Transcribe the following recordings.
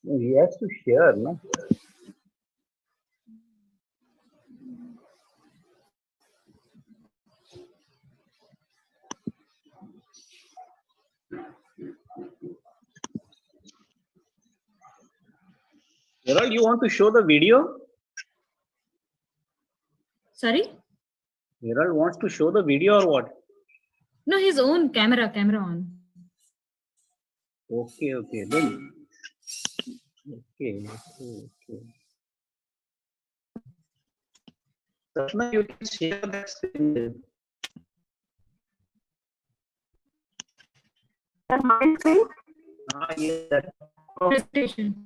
He has to share, no? Harold, you want to show the video? Sorry? Harold wants to show the video or what? No, his own camera on. Okay, then. Okay. Sapna, you can share that screen then. My screen? Yes, that. Presentation.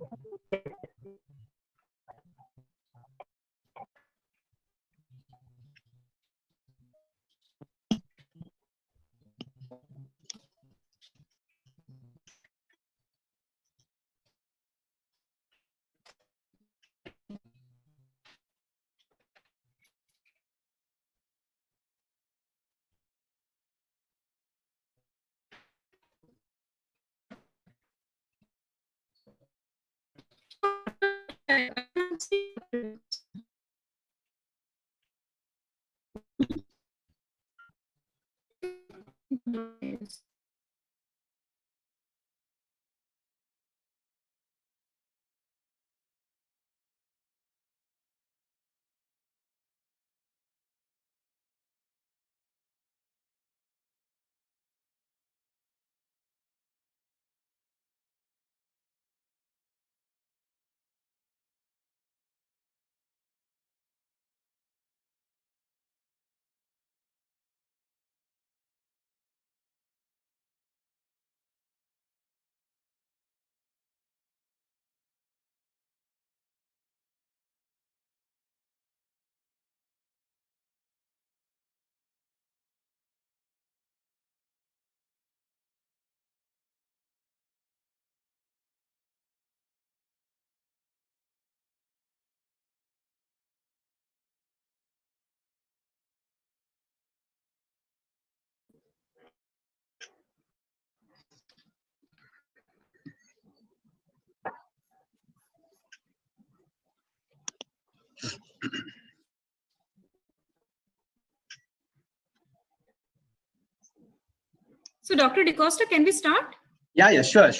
So, Dr. Decosta, can we start? Yeah, sure.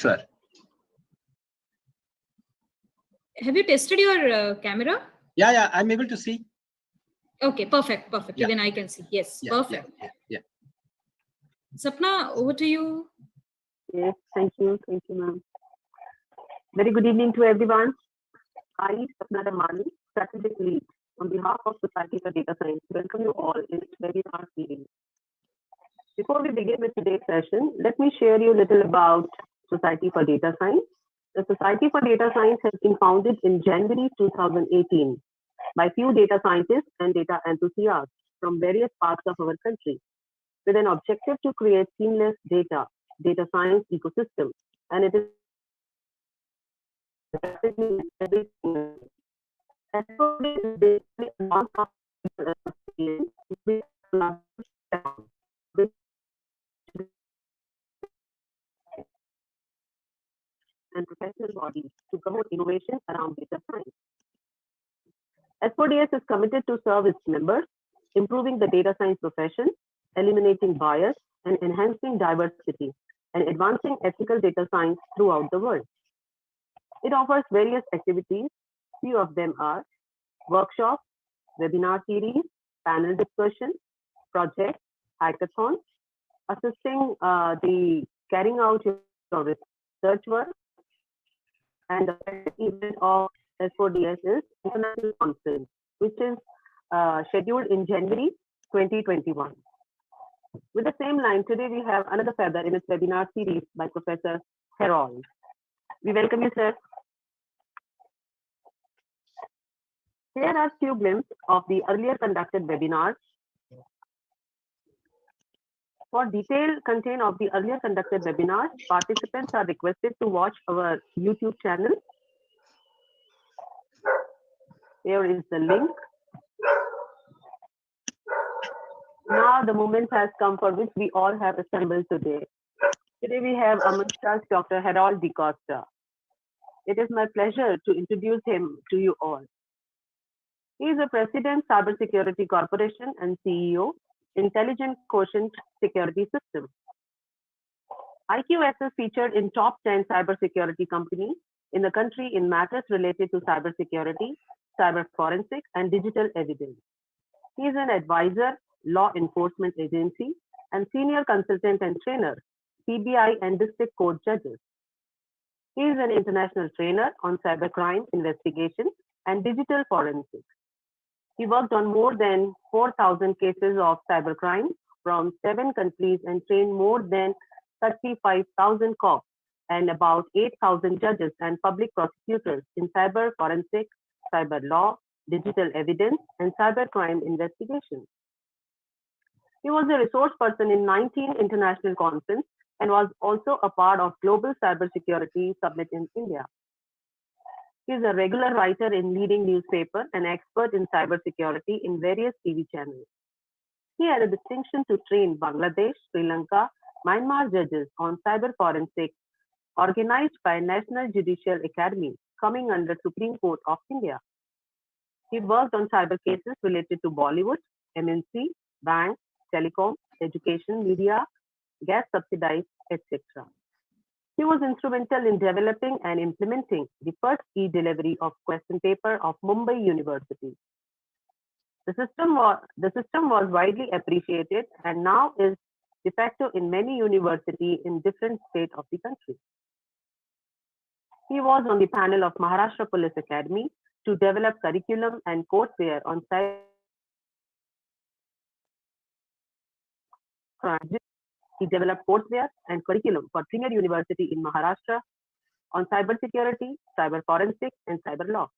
Have you tested your camera? Yeah, I'm able to see. Okay, perfect. Yeah. Even I can see. Yes, perfect. Yeah. Sapna, over to you. Yes, thank you, ma'am. Very good evening to everyone. I, Sapna Damani, strategic lead on behalf of Society for Data Science, welcome you all in this webinar series. Before we begin with today's session, let me share you a little about Society for Data Science. The Society for Data Science has been founded in January 2018 by few data scientists and data enthusiasts from various parts of our country, with an objective to create seamless data science ecosystem, and it is and professional bodies to promote innovation around data science. S4DS is committed to serve its members, improving the data science profession, eliminating bias, and enhancing diversity, and advancing ethical data science throughout the world. It offers various activities. Few of them are workshops, webinar series, panel discussion, projects, hackathons, assisting the carrying out your research work, and the event of S4DS is International Conference, which is scheduled in January 2021. With the same line, today we have another feather in this webinar series by Professor Harold. We welcome you, sir. Here are a few glimpses of the earlier conducted webinars. For detailed content of the earlier conducted webinars, participants are requested to watch our YouTube channel. Here is the link. Now the moment has come for which we all have assembled today. Today we have amongst us Dr. Harold Decosta. it is my pleasure to introduce him to you all. He is a President, Cybersecurity Corporation and CEO, Intelligent Quotient Security System. IQS is featured in top 10 cybersecurity companies in the country in matters related to cybersecurity, cyber forensic, and digital evidence. He is an advisor, law enforcement agency, and senior consultant and trainer, CBI and district court judges. He is an international trainer on cybercrime investigation and digital forensics. He worked on more than 4,000 cases of cybercrime from 7 countries and trained more than 35,000 cops and about 8,000 judges and public prosecutors in cyber forensic, cyber law, digital evidence, and cybercrime investigation. He was a resource person in 19 international conferences and was also a part of Global Cybersecurity Summit in India. He is a regular writer in leading newspaper and expert in cybersecurity in various TV channels. He had a distinction to train Bangladesh, Sri Lanka, Myanmar judges on cyber forensics organized by National Judicial Academy coming under Supreme Court of India. He worked on cyber cases related to Bollywood, MNC, banks, telecom, education, media, gas subsidized, etc. He was instrumental in developing and implementing the first e-delivery of question paper of Mumbai University. The system was widely appreciated and now is de facto in many universities in different states of the country. He was on the panel of Maharashtra Police Academy to develop curriculum and courseware on cyber. He developed courseware and curriculum for premier university in Maharashtra on cybersecurity, cyber forensics, and cyber law.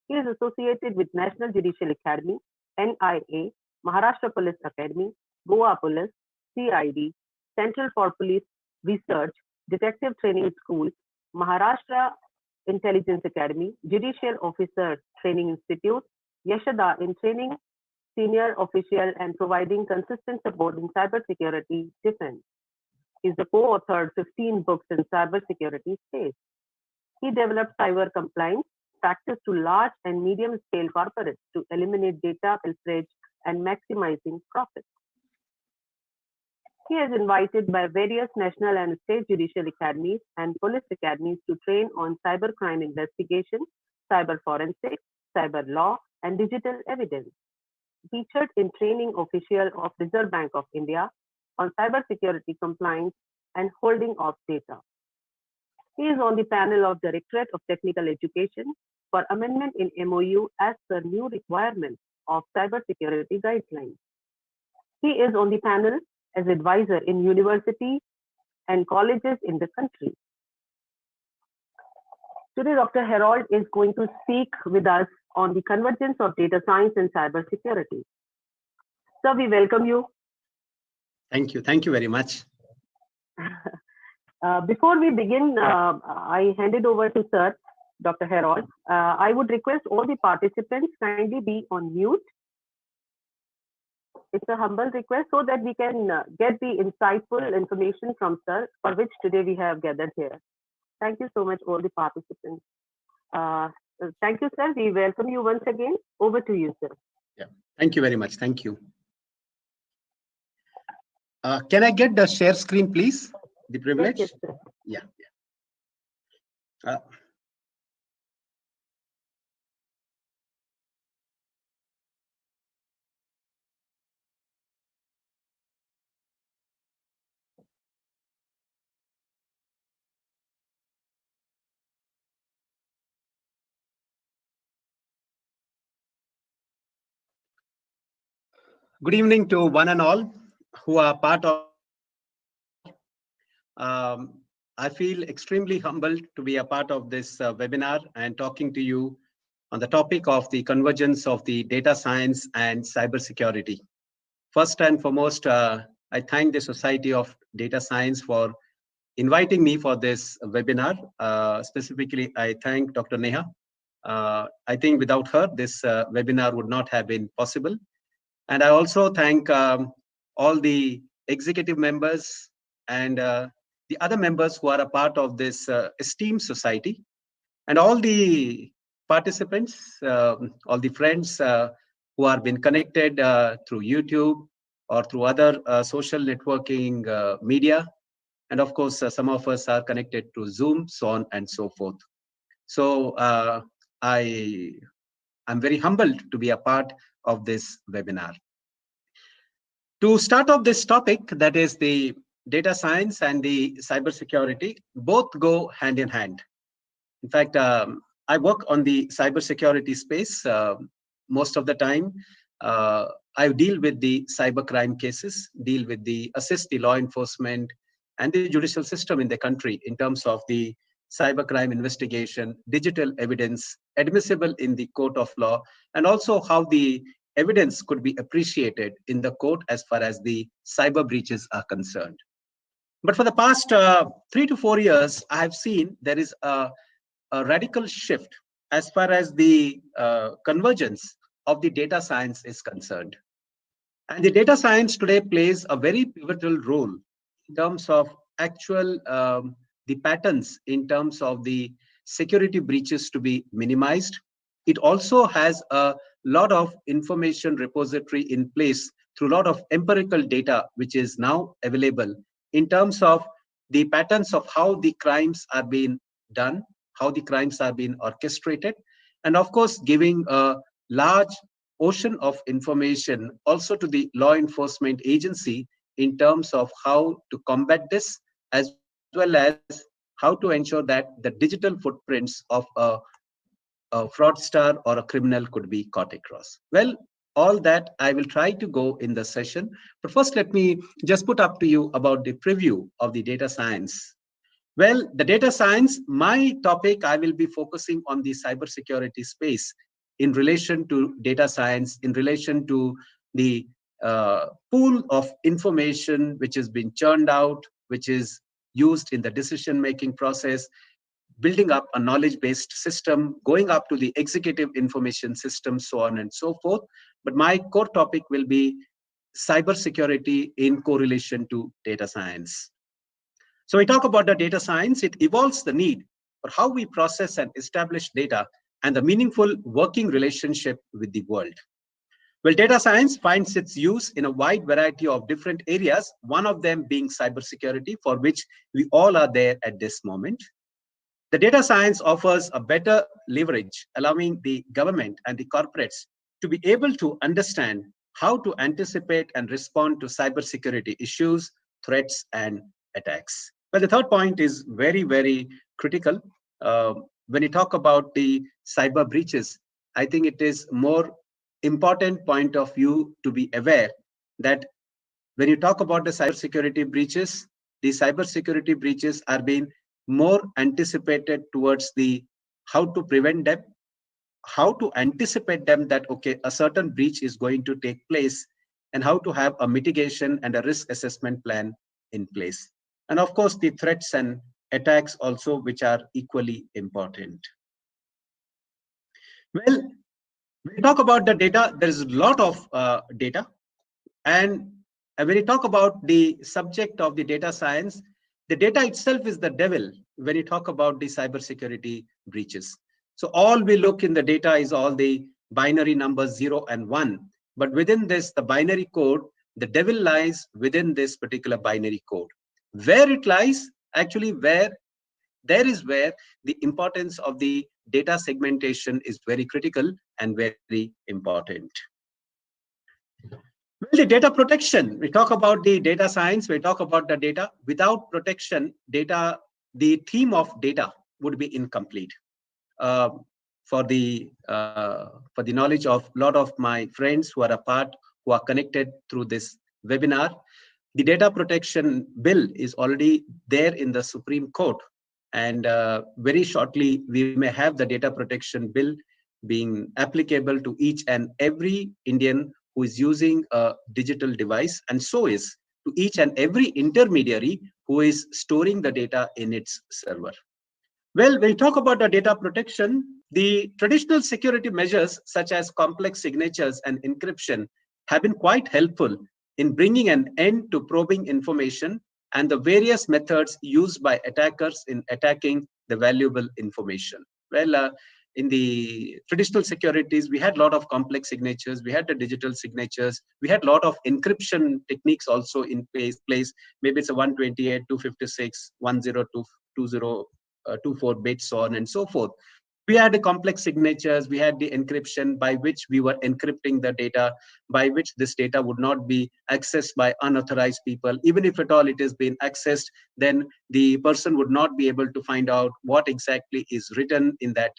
He is associated with National Judicial Academy, NIA, Maharashtra Police Academy, Goa Police, CID, Central for Police Research, Detective Training School, Maharashtra Intelligence Academy, Judicial Officer Training Institute, Yashoda in training senior official and providing consistent support in cybersecurity defense. He is the co-authored 15 books in cybersecurity space. He developed cyber compliance practice to large and medium-scale corporates to eliminate data pilferage and maximizing profits. He is invited by various national and state judicial academies and police academies to train on cybercrime investigation, cyber forensics, cyber law, and digital evidence. Featured in training official of Reserve Bank of India on cybersecurity compliance and holding of data. He is on the panel of Directorate of Technical Education for amendment in MOU as per new requirements of cybersecurity guidelines. He is on the panel as advisor in universities and colleges in the country. Today, Dr. Harold is going to speak with us on the convergence of data science and cybersecurity. Sir, we welcome you. Thank you. Thank you very much. Before we begin, I hand it over to Sir, Dr. Harold. I would request all the participants kindly be on mute. It's a humble request so that we can get the insightful information from Sir, for which today we have gathered here. Thank you so much, all the participants. Thank you, Sir. We welcome you once again. Over to you, Sir. Yeah. Thank you very much. Thank you. Can I get the share screen, please? The privilege? Yes, sir. Yeah. Good evening to one and all who are part of. I feel extremely humbled to be a part of this webinar and talking to you on the topic of the convergence of the data science and cybersecurity. First and foremost, I thank the Society of Data Science for inviting me for this webinar. Specifically, I thank Dr. Neha. I think without her, this webinar would not have been possible. And I also thank all the executive members and the other members who are a part of this esteemed society. And all the participants, all the friends who have been connected through YouTube or through other social networking media. And of course, some of us are connected to Zoom, so on and so forth. So I'm very humbled to be a part of this webinar. To start off this topic, that is the data science and the cybersecurity, both go hand in hand. In fact, I work on the cybersecurity space most of the time. I deal with the cybercrime cases, assist the law enforcement and the judicial system in the country in terms of the cybercrime investigation, digital evidence, admissible in the court of law, and also how the evidence could be appreciated in the court as far as the cyber breaches are concerned. But for the past 3 to 4 years, I have seen there is a radical shift as far as the convergence of the data science is concerned. And the data science today plays a very pivotal role in terms of actual the patterns in terms of the security breaches to be minimized. It also has a lot of information repository in place through a lot of empirical data, which is now available in terms of the patterns of how the crimes are being done, how the crimes are being orchestrated, and of course, giving a large ocean of information also to the law enforcement agency in terms of how to combat this, as well as how to ensure that the digital footprints of a fraudster or a criminal could be caught across. Well, all that I will try to go in the session. But first, let me just put up to you about the preview of the data science. Well, the data science, my topic, I will be focusing on the cybersecurity space in relation to data science, in relation to the pool of information which has been churned out, which is used in the decision-making process, building up a knowledge-based system, going up to the executive information system, so on and so forth. But my core topic will be cybersecurity in correlation to data science. So we talk about the data science, it evolves the need for how we process and establish data and the meaningful working relationship with the world. Well, data science finds its use in a wide variety of different areas, one of them being cybersecurity, for which we all are there at this moment. The data science offers a better leverage, allowing the government and the corporates to be able to understand how to anticipate and respond to cybersecurity issues, threats, and attacks. Well, the third point is very, very critical. When you talk about the cyber breaches, I think it is more important point of view to be aware that when you talk about the cybersecurity breaches are being more anticipated towards the how to prevent them, how to anticipate them that, okay, a certain breach is going to take place, and how to have a mitigation and a risk assessment plan in place. And of course, the threats and attacks also, which are equally important. Well, when you talk about the data, there is a lot of data. And when you talk about the subject of the data science, the data itself is the devil when you talk about the cybersecurity breaches. So all we look in the data is all the binary numbers 0 and 1. But within this, the binary code, the devil lies within this particular binary code. Where it lies, actually where the importance of the data segmentation is very critical and very important. Well, the data protection, we talk about the data science, we talk about the data. Without protection, the theme of data would be incomplete. For the knowledge of a lot of my friends who are connected through this webinar, the data protection bill is already there in the Supreme Court. And very shortly, we may have the data protection bill being applicable to each and every Indian who is using a digital device, and so is to each and every intermediary who is storing the data in its server. Well, when we talk about the data protection, the traditional security measures such as complex signatures and encryption have been quite helpful in bringing an end to probing information and the various methods used by attackers in attacking the valuable information. Well, in the traditional securities, we had a lot of complex signatures. We had the digital signatures. We had a lot of encryption techniques also in place. Maybe it's a 128, 256, 102, 24 bits, so on and so forth. We had the complex signatures. We had the encryption by which we were encrypting the data, by which this data would not be accessed by unauthorized people. Even if at all it is being accessed, then the person would not be able to find out what exactly is written in that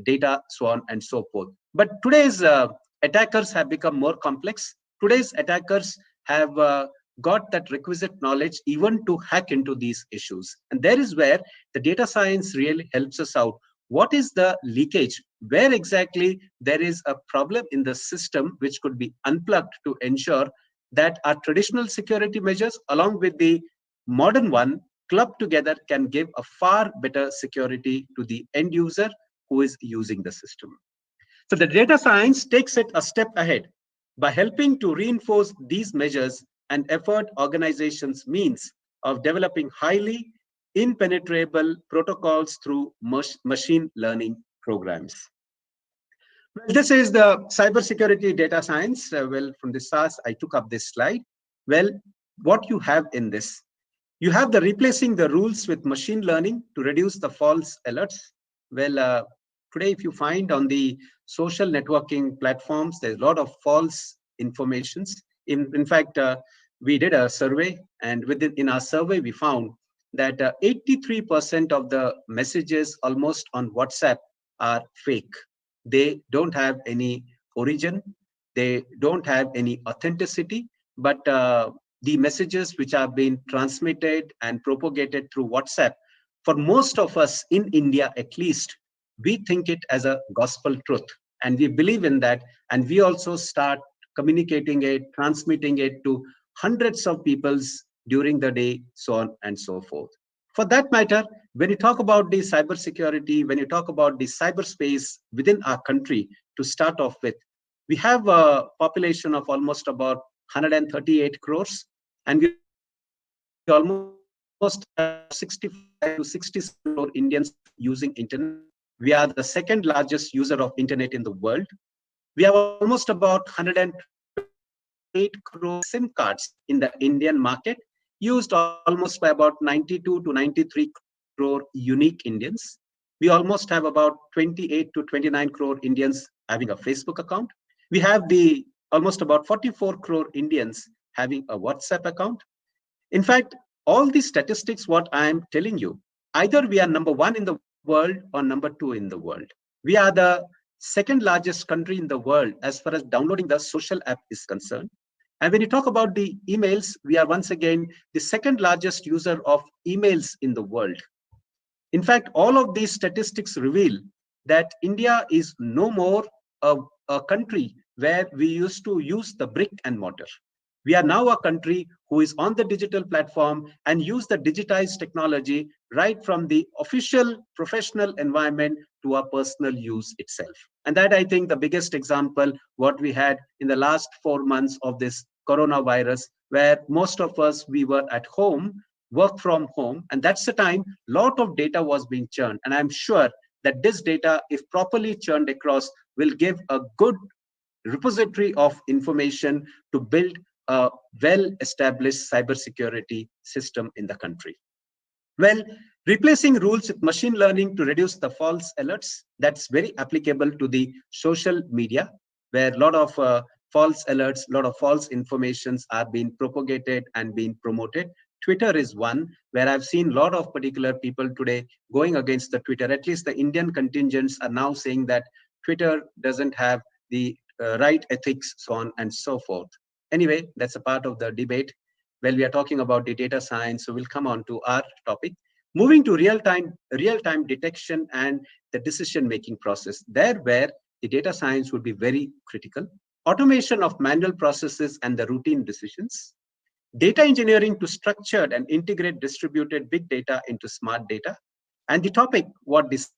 data, so on and so forth. But today's attackers have become more complex. Today's attackers have got that requisite knowledge even to hack into these issues. And there is where the data science really helps us out. What is the leakage? Where exactly there is a problem in the system which could be unplugged to ensure that our traditional security measures along with the modern one clubbed together can give a far better security to the end user who is using the system. So the data science takes it a step ahead by helping to reinforce these measures and effort organizations means of developing highly impenetrable protocols through machine learning programs. Well, this is the cybersecurity data science. Well, from the SaaS, I took up this slide. Well, what you have in this, you have the replacing the rules with machine learning to reduce the false alerts. Well, today, if you find on the social networking platforms, there's a lot of false informations. In fact, we did a survey, and in our survey, we found that 83% of the messages almost on WhatsApp are fake. They don't have any origin. They don't have any authenticity, but the messages which are being transmitted and propagated through WhatsApp, for most of us in India at least, we think it as a gospel truth and we believe in that. And we also start communicating it, transmitting it to hundreds of peoples during the day, so on and so forth. For that matter, when you talk about the cybersecurity, when you talk about the cyberspace within our country, to start off with, we have a population of almost about 138 crores, and we almost have 65 to 66 crore Indians using internet. We are the second largest user of internet in the world. We have almost about 108 crore SIM cards in the Indian market, used almost by about 92 to 93 crore unique Indians. We almost have about 28 to 29 crore Indians having a Facebook account. We have the almost about 44 crore Indians having a WhatsApp account. In fact, all these statistics, what I'm telling you, either we are number one in the world or number two in the world. We are the second largest country in the world as far as downloading the social app is concerned. And when you talk about the emails, we are once again the second largest user of emails in the world. In fact, all of these statistics reveal that India is no more a country where we used to use the brick and mortar. We are now a country who is on the digital platform and use the digitized technology right from the official professional environment to our personal use itself. And that, I think, the biggest example, what we had in the last 4 months of this coronavirus, where most of us, we were at home, work from home, and that's the time a lot of data was being churned. And I'm sure that this data, if properly churned across, will give a good repository of information to build a well-established cybersecurity system in the country. Well, replacing rules with machine learning to reduce the false alerts, that's very applicable to the social media, where a lot of false alerts, a lot of false informations are being propagated and being promoted. Twitter is one where I've seen a lot of particular people today going against the Twitter. At least the Indian contingents are now saying that Twitter doesn't have the right ethics, so on and so forth. Anyway, that's a part of the debate. Well, we are talking about the data science, so we'll come on to our topic. Moving to real-time detection and the decision-making process, there where the data science would be very critical. Automation of manual processes and the routine decisions. Data engineering to structured and integrate distributed big data into smart data. And the topic, what this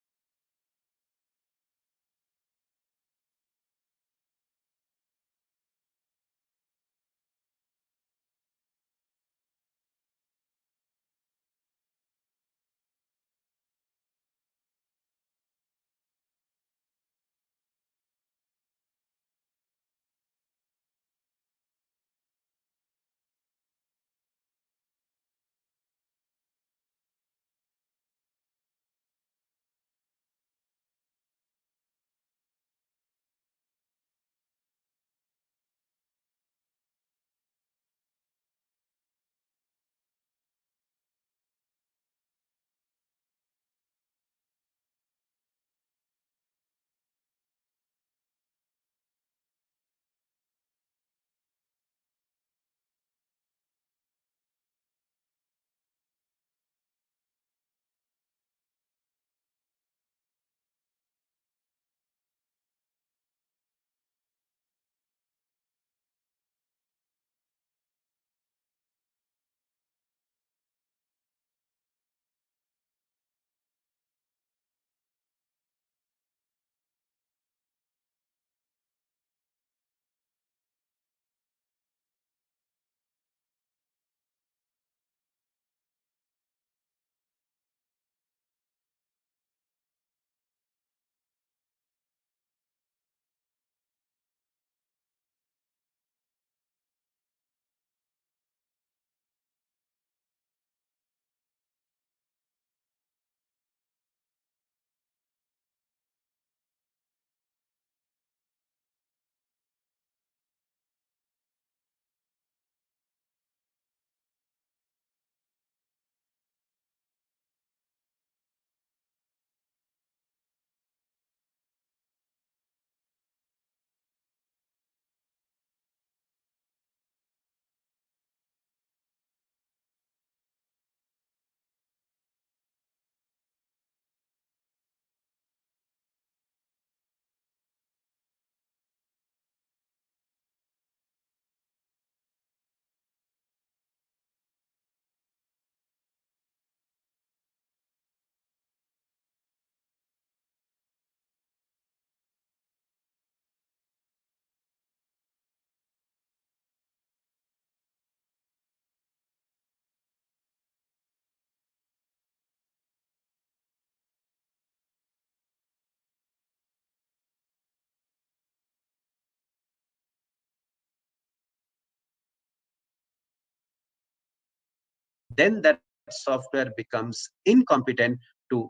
then that software becomes incompetent to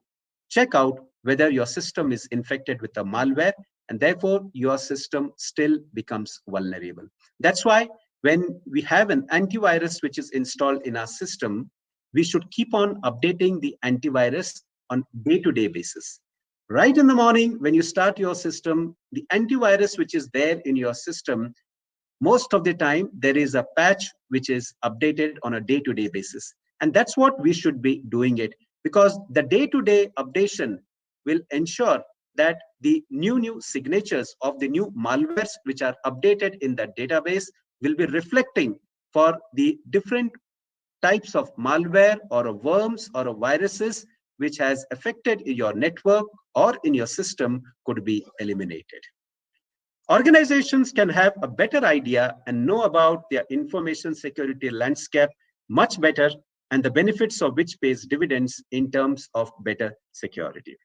check out whether your system is infected with a malware, and therefore your system still becomes vulnerable. That's why when we have an antivirus which is installed in our system, we should keep on updating the antivirus on day-to-day basis. Right in the morning, when you start your system, the antivirus which is there in your system, most of the time there is a patch which is updated on a day-to-day basis. And that's what we should be doing it, because the day-to-day updation will ensure that the new signatures of the new malwares which are updated in that database will be reflecting for the different types of malware or a worms or a viruses which has affected your network or in your system could be eliminated. Organizations can have a better idea and know about their information security landscape much better, and the benefits of which pays dividends in terms of better security.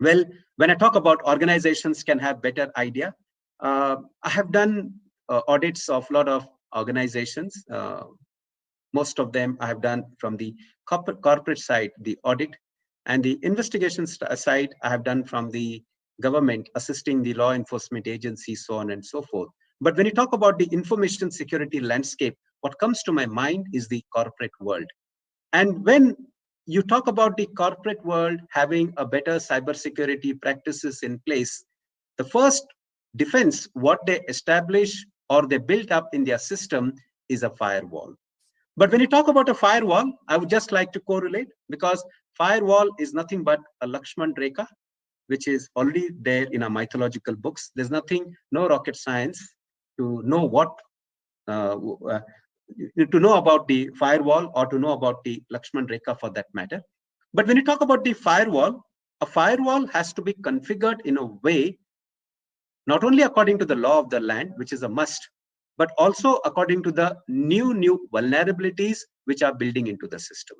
Well, when I talk about organizations can have better idea, I have done audits of a lot of organizations. Most of them I have done from the corporate side, the audit, and the investigation side I have done from the government, assisting the law enforcement agencies, so on and so forth. But when you talk about the information security landscape, what comes to my mind is the corporate world. And when you talk about the corporate world having a better cybersecurity practices in place, the first defense, what they establish or they build up in their system is a firewall. But when you talk about a firewall, I would just like to correlate, because firewall is nothing but a Lakshman Rekha, which is already there in our mythological books. There's nothing, no rocket science to know what, to know about the firewall or to know about the Lakshman Rekha for that matter. But when you talk about the firewall, a firewall has to be configured in a way, not only according to the law of the land, which is a must, but also according to the new vulnerabilities which are building into the system.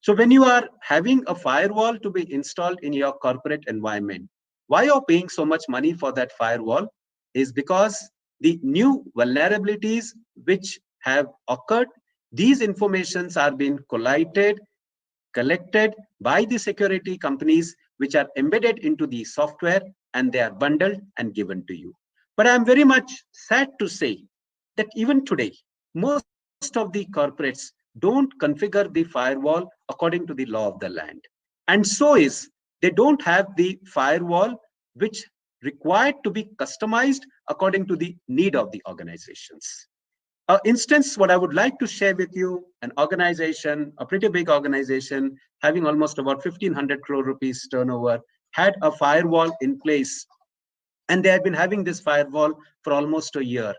So when you are having a firewall to be installed in your corporate environment, why you're paying so much money for that firewall is because the new vulnerabilities which have occurred, these informations are being collected by the security companies which are embedded into the software, and they are bundled and given to you. But I'm very much sad to say that even today, most of the corporates don't configure the firewall according to the law of the land. And so is, they don't have the firewall which required to be customized according to the need of the organizations. Instance, what I would like to share with you, an organization, a pretty big organization, having almost about 1,500 crore rupees turnover, had a firewall in place. And they had been having this firewall for almost a year.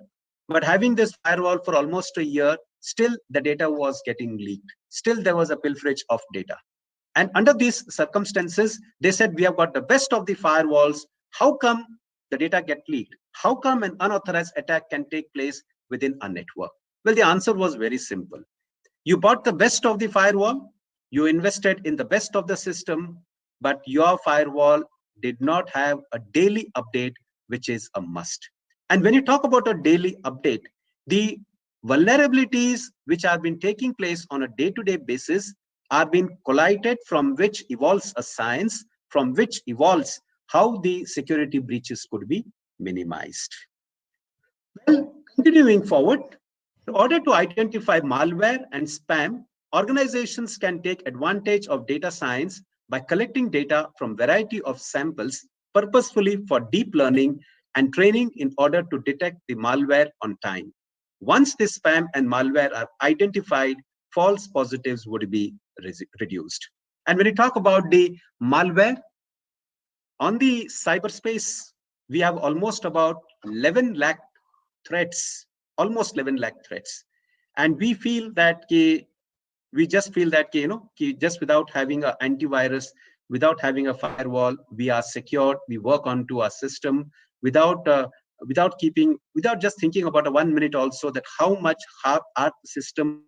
But having this firewall for almost a year, still the data was getting leaked. Still there was a pilferage of data. And under these circumstances, they said, we have got the best of the firewalls. How come the data get leaked? How come an unauthorized attack can take place within a network? Well, the answer was very simple. You bought the best of the firewall, you invested in the best of the system, but your firewall did not have a daily update, which is a must. And when you talk about a daily update, the vulnerabilities which have been taking place on a day-to-day basis are being collated, from which evolves a science, from which evolves how the security breaches could be minimized. Well, continuing forward, in order to identify malware and spam, organizations can take advantage of data science by collecting data from variety of samples purposefully for deep learning and training in order to detect the malware on time. Once the spam and malware are identified, false positives would be reduced. And when you talk about the malware, on the cyberspace, we have almost about 11 lakh threats, almost 11 lakh threats. And we feel that just without having an antivirus, without having a firewall, we are secured, we work onto our system without just thinking about a 1 minute also that how much our system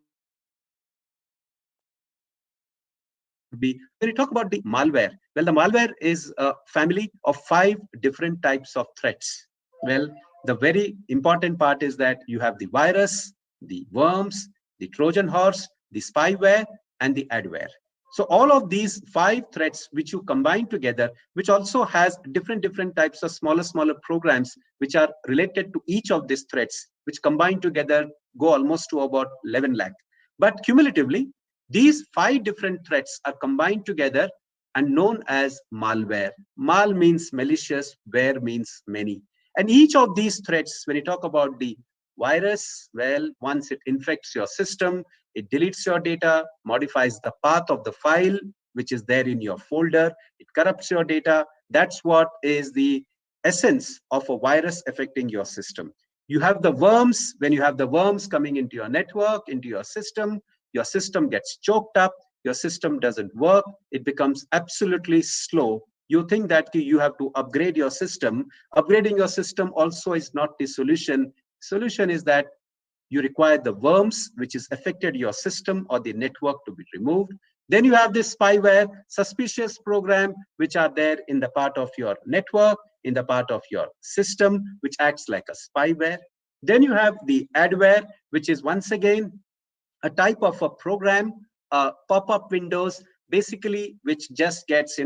be. When you talk about the malware, well, the malware is a family of 5 different types of threats. Well, the very important part is that you have the virus, the worms, the Trojan horse, the spyware, and the adware. So all of these 5 threats which you combine together, which also has different types of smaller programs which are related to each of these threats, which combined together go almost to about 11 lakh. But cumulatively, these 5 different threats are combined together and known as malware. Mal means malicious, ware means many. And each of these threats, when you talk about the virus, well, once it infects your system, it deletes your data, modifies the path of the file, which is there in your folder. It corrupts your data. That's what is the essence of a virus affecting your system. You have the worms. When you have the worms coming into your network, into your system gets choked up. Your system doesn't work. It becomes absolutely slow. You think that you have to upgrade your system. Upgrading your system also is not the solution. Solution is that you require the worms which is affected your system or the network to be removed. Then you have this spyware, suspicious program which are there in the part of your network, in the part of your system, which acts like a spyware. Then you have the adware, which is once again a type of a program, pop-up windows, basically, which just gets,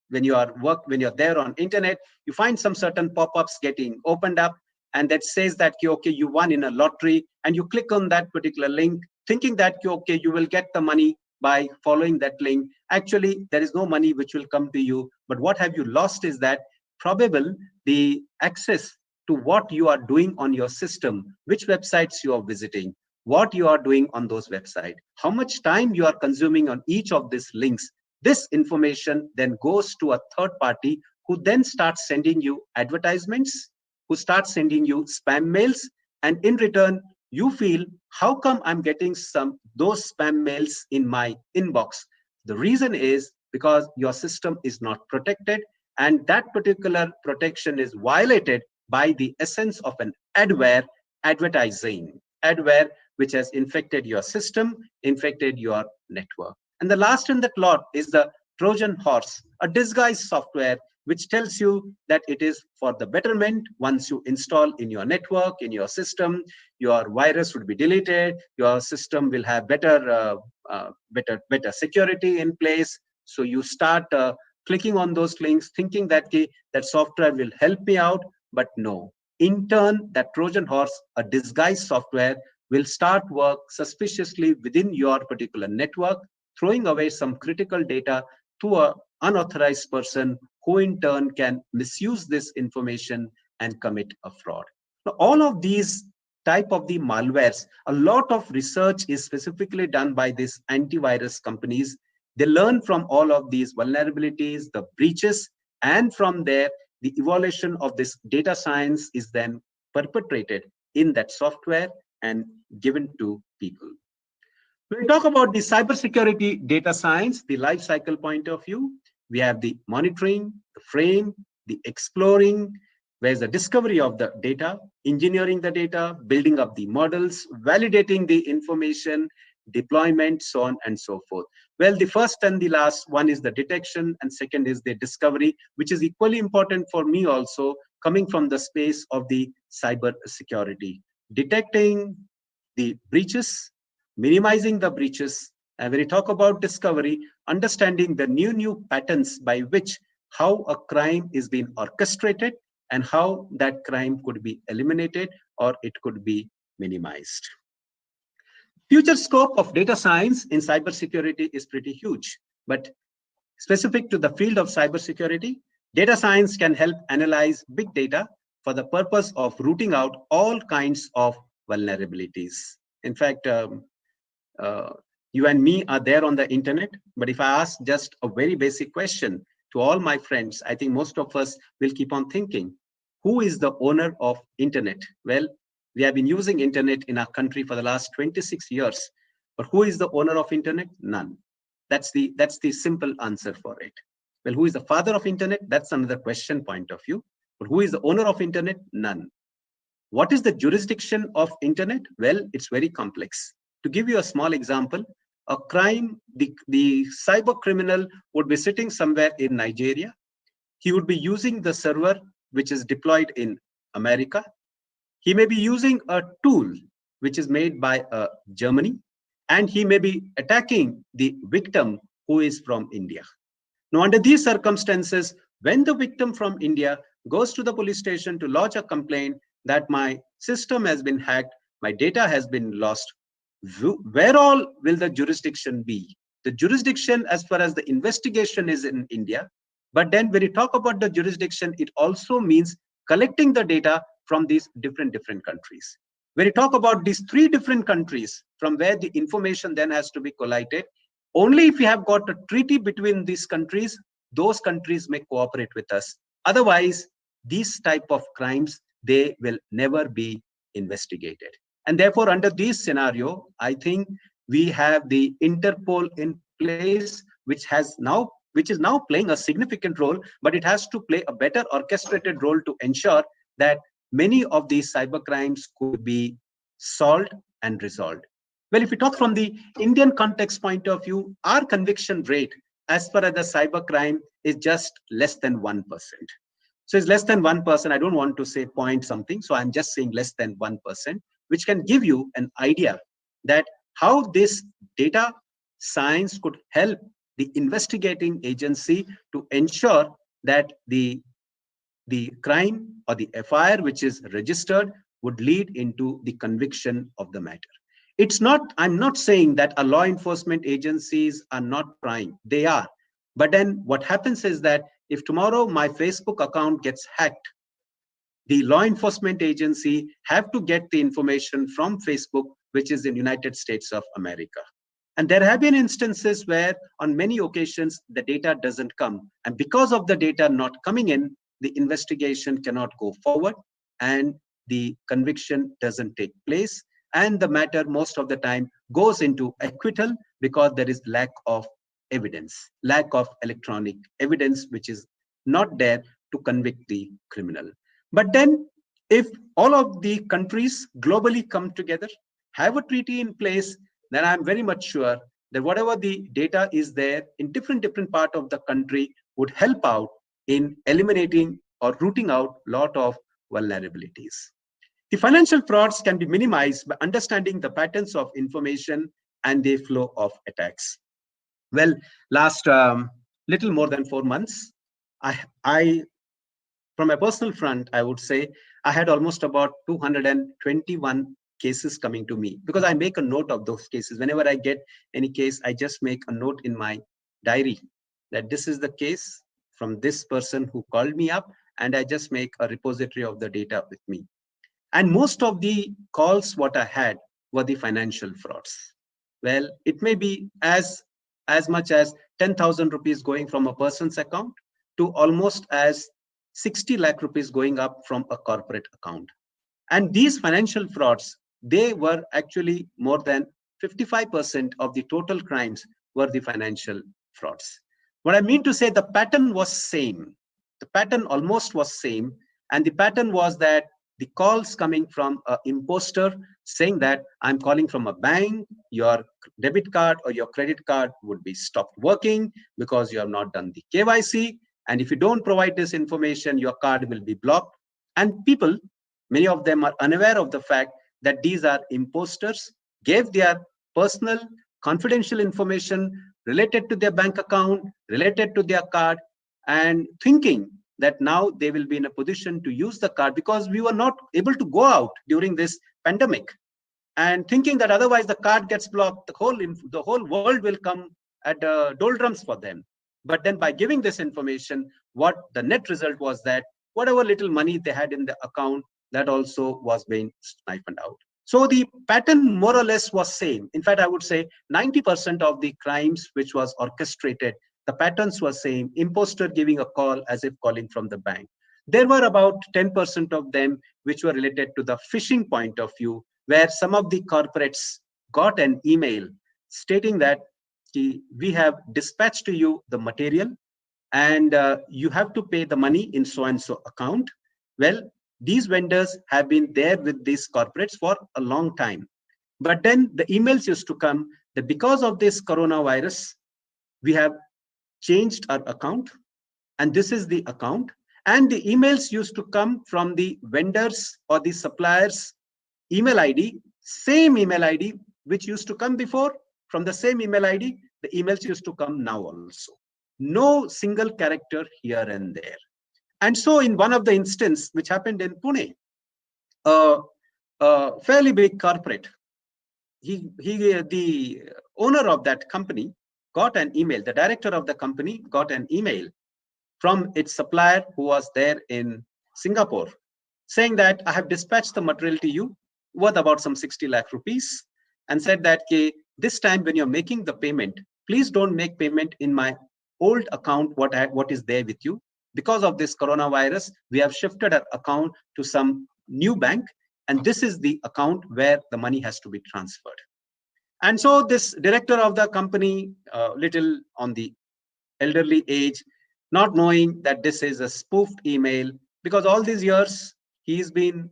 when you're there on internet, you find some certain pop-ups getting opened up, and that says that, okay, you won in a lottery, and you click on that particular link, thinking that, okay, you will get the money by following that link. Actually, there is no money which will come to you, but what have you lost is that probable the access to what you are doing on your system, which websites you are visiting, what you are doing on those websites, how much time you are consuming on each of these links. This information then goes to a third party who then starts sending you advertisements, who starts sending you spam mails, and in return, you feel, how come I'm getting those spam mails in my inbox? The reason is because your system is not protected, and that particular protection is violated by the essence of an adware advertising. Adware which has infected your system, infected your network. And the last in that lot is the Trojan horse, a disguised software which tells you that it is for the betterment. Once you install in your network, in your system, your virus would be deleted, your system will have better security in place. So you start clicking on those links, thinking that that software will help me out, but no. In turn, that Trojan horse, a disguised software, will start work suspiciously within your particular network, throwing away some critical data to an unauthorized person who in turn can misuse this information and commit a fraud. Now, all of these type of the malwares, a lot of research is specifically done by these antivirus companies. They learn from all of these vulnerabilities, the breaches, and from there, the evaluation of this data science is then perpetrated in that software and given to people. When we talk about the cybersecurity data science, the life cycle point of view, we have the monitoring, the frame, the exploring, where's the discovery of the data, engineering the data, building up the models, validating the information, deployment, so on and so forth. Well, the first and the last one is the detection, and second is the discovery, which is equally important for me also, coming from the space of the cyber security. Detecting the breaches, minimizing the breaches, and when you talk about discovery, understanding the new patterns by which how a crime is being orchestrated and how that crime could be eliminated or it could be minimized. Future scope of data science in cybersecurity is pretty huge, but specific to the field of cybersecurity, data science can help analyze big data for the purpose of rooting out all kinds of vulnerabilities. In fact, you and me are there on the internet, but if I ask just a very basic question to all my friends, I think most of us will keep on thinking, who is the owner of internet? Well, we have been using internet in our country for the last 26 years, but who is the owner of internet? None. That's the simple answer for it. Well, who is the father of internet? That's another question point of view. But who is the owner of internet? None. What is the jurisdiction of internet? Well, it's very complex. To give you a small example, a crime, the cyber criminal would be sitting somewhere in Nigeria. He would be using the server which is deployed in America. He may be using a tool which is made by Germany, and he may be attacking the victim who is from India. Now, under these circumstances, when the victim from India goes to the police station to lodge a complaint that my system has been hacked, my data has been lost, where all will the jurisdiction be? The jurisdiction as far as the investigation is in India. But then when you talk about the jurisdiction, it also means collecting the data from these different countries. When you talk about these 3 different countries from where the information then has to be collated, only if you have got a treaty between these countries, those countries may cooperate with us. Otherwise, these type of crimes, they will never be investigated. And therefore, under this scenario, I think we have the Interpol in place, which is now playing a significant role, but it has to play a better orchestrated role to ensure that many of these cyber crimes could be solved and resolved. Well, if we talk from the Indian context point of view, our conviction rate as far as the cyber crime is just less than 1%. So it's less than 1%. I don't want to say point something. So I'm just saying less than 1%, which can give you an idea that how this data science could help the investigating agency to ensure that the crime or the FIR which is registered would lead into the conviction of the matter. I'm not saying that our law enforcement agencies are not trying. They are. But then what happens is that if tomorrow my Facebook account gets hacked, the law enforcement agency have to get the information from Facebook, which is in United States of America. And there have been instances where on many occasions the data doesn't come. And because of the data not coming in, the investigation cannot go forward and the conviction doesn't take place. And the matter most of the time goes into acquittal because there is lack of evidence, lack of electronic evidence, which is not there to convict the criminal. But then if all of the countries globally come together, have a treaty in place, then I'm very much sure that whatever the data is there in different part of the country would help out in eliminating or rooting out a lot of vulnerabilities. The financial frauds can be minimized by understanding the patterns of information and the flow of attacks. Well, last little more than 4 months, I from a personal front, I would say I had almost about 221 cases coming to me because I make a note of those cases. Whenever I get any case, I just make a note in my diary that this is the case from this person who called me up, and I just make a repository of the data with me. And most of the calls what I had were the financial frauds. Well, it may be as much as 10,000 rupees going from a person's account to almost as 60 lakh rupees going up from a corporate account. And these financial frauds, they were actually more than 55% of the total crimes were the financial frauds. What I mean to say, the pattern was same. The pattern almost was same. And the pattern was that the calls coming from an imposter saying that I'm calling from a bank, your debit card or your credit card would be stopped working because you have not done the KYC. And if you don't provide this information, your card will be blocked. And people, many of them are unaware of the fact that these are imposters, gave their personal confidential information related to their bank account, related to their card, and thinking that now they will be in a position to use the card because we were not able to go out during this pandemic, and thinking that otherwise the card gets blocked, the whole world will come at doldrums for them. But then by giving this information, what the net result was that whatever little money they had in the account, that also was being siphoned out. So the pattern more or less was same. In fact, I would say 90% of the crimes which was orchestrated, the patterns were same. Imposter giving a call as if calling from the bank. There were about 10% of them which were related to the phishing point of view, where some of the corporates got an email stating that we have dispatched to you the material and you have to pay the money in so and so account. Well, these vendors have been there with these corporates for a long time. But then the emails used to come that because of this coronavirus, we have changed our account and this is the account. And the emails used to come from the vendors or the suppliers' email ID, same email ID which used to come before, from the same email ID, the emails used to come now also. No single character here and there. And so in one of the instances which happened in Pune, a fairly big corporate, the owner of that company got an email, the director of the company got an email from its supplier who was there in Singapore, saying that I have dispatched the material to you worth about some 60 lakh rupees, and said that this time when you're making the payment, please don't make payment in my old account, what is there with you. Because of this coronavirus, we have shifted our account to some new bank, and this is the account where the money has to be transferred. And so this director of the company, little on the elderly age, not knowing that this is a spoofed email, because all these years he's been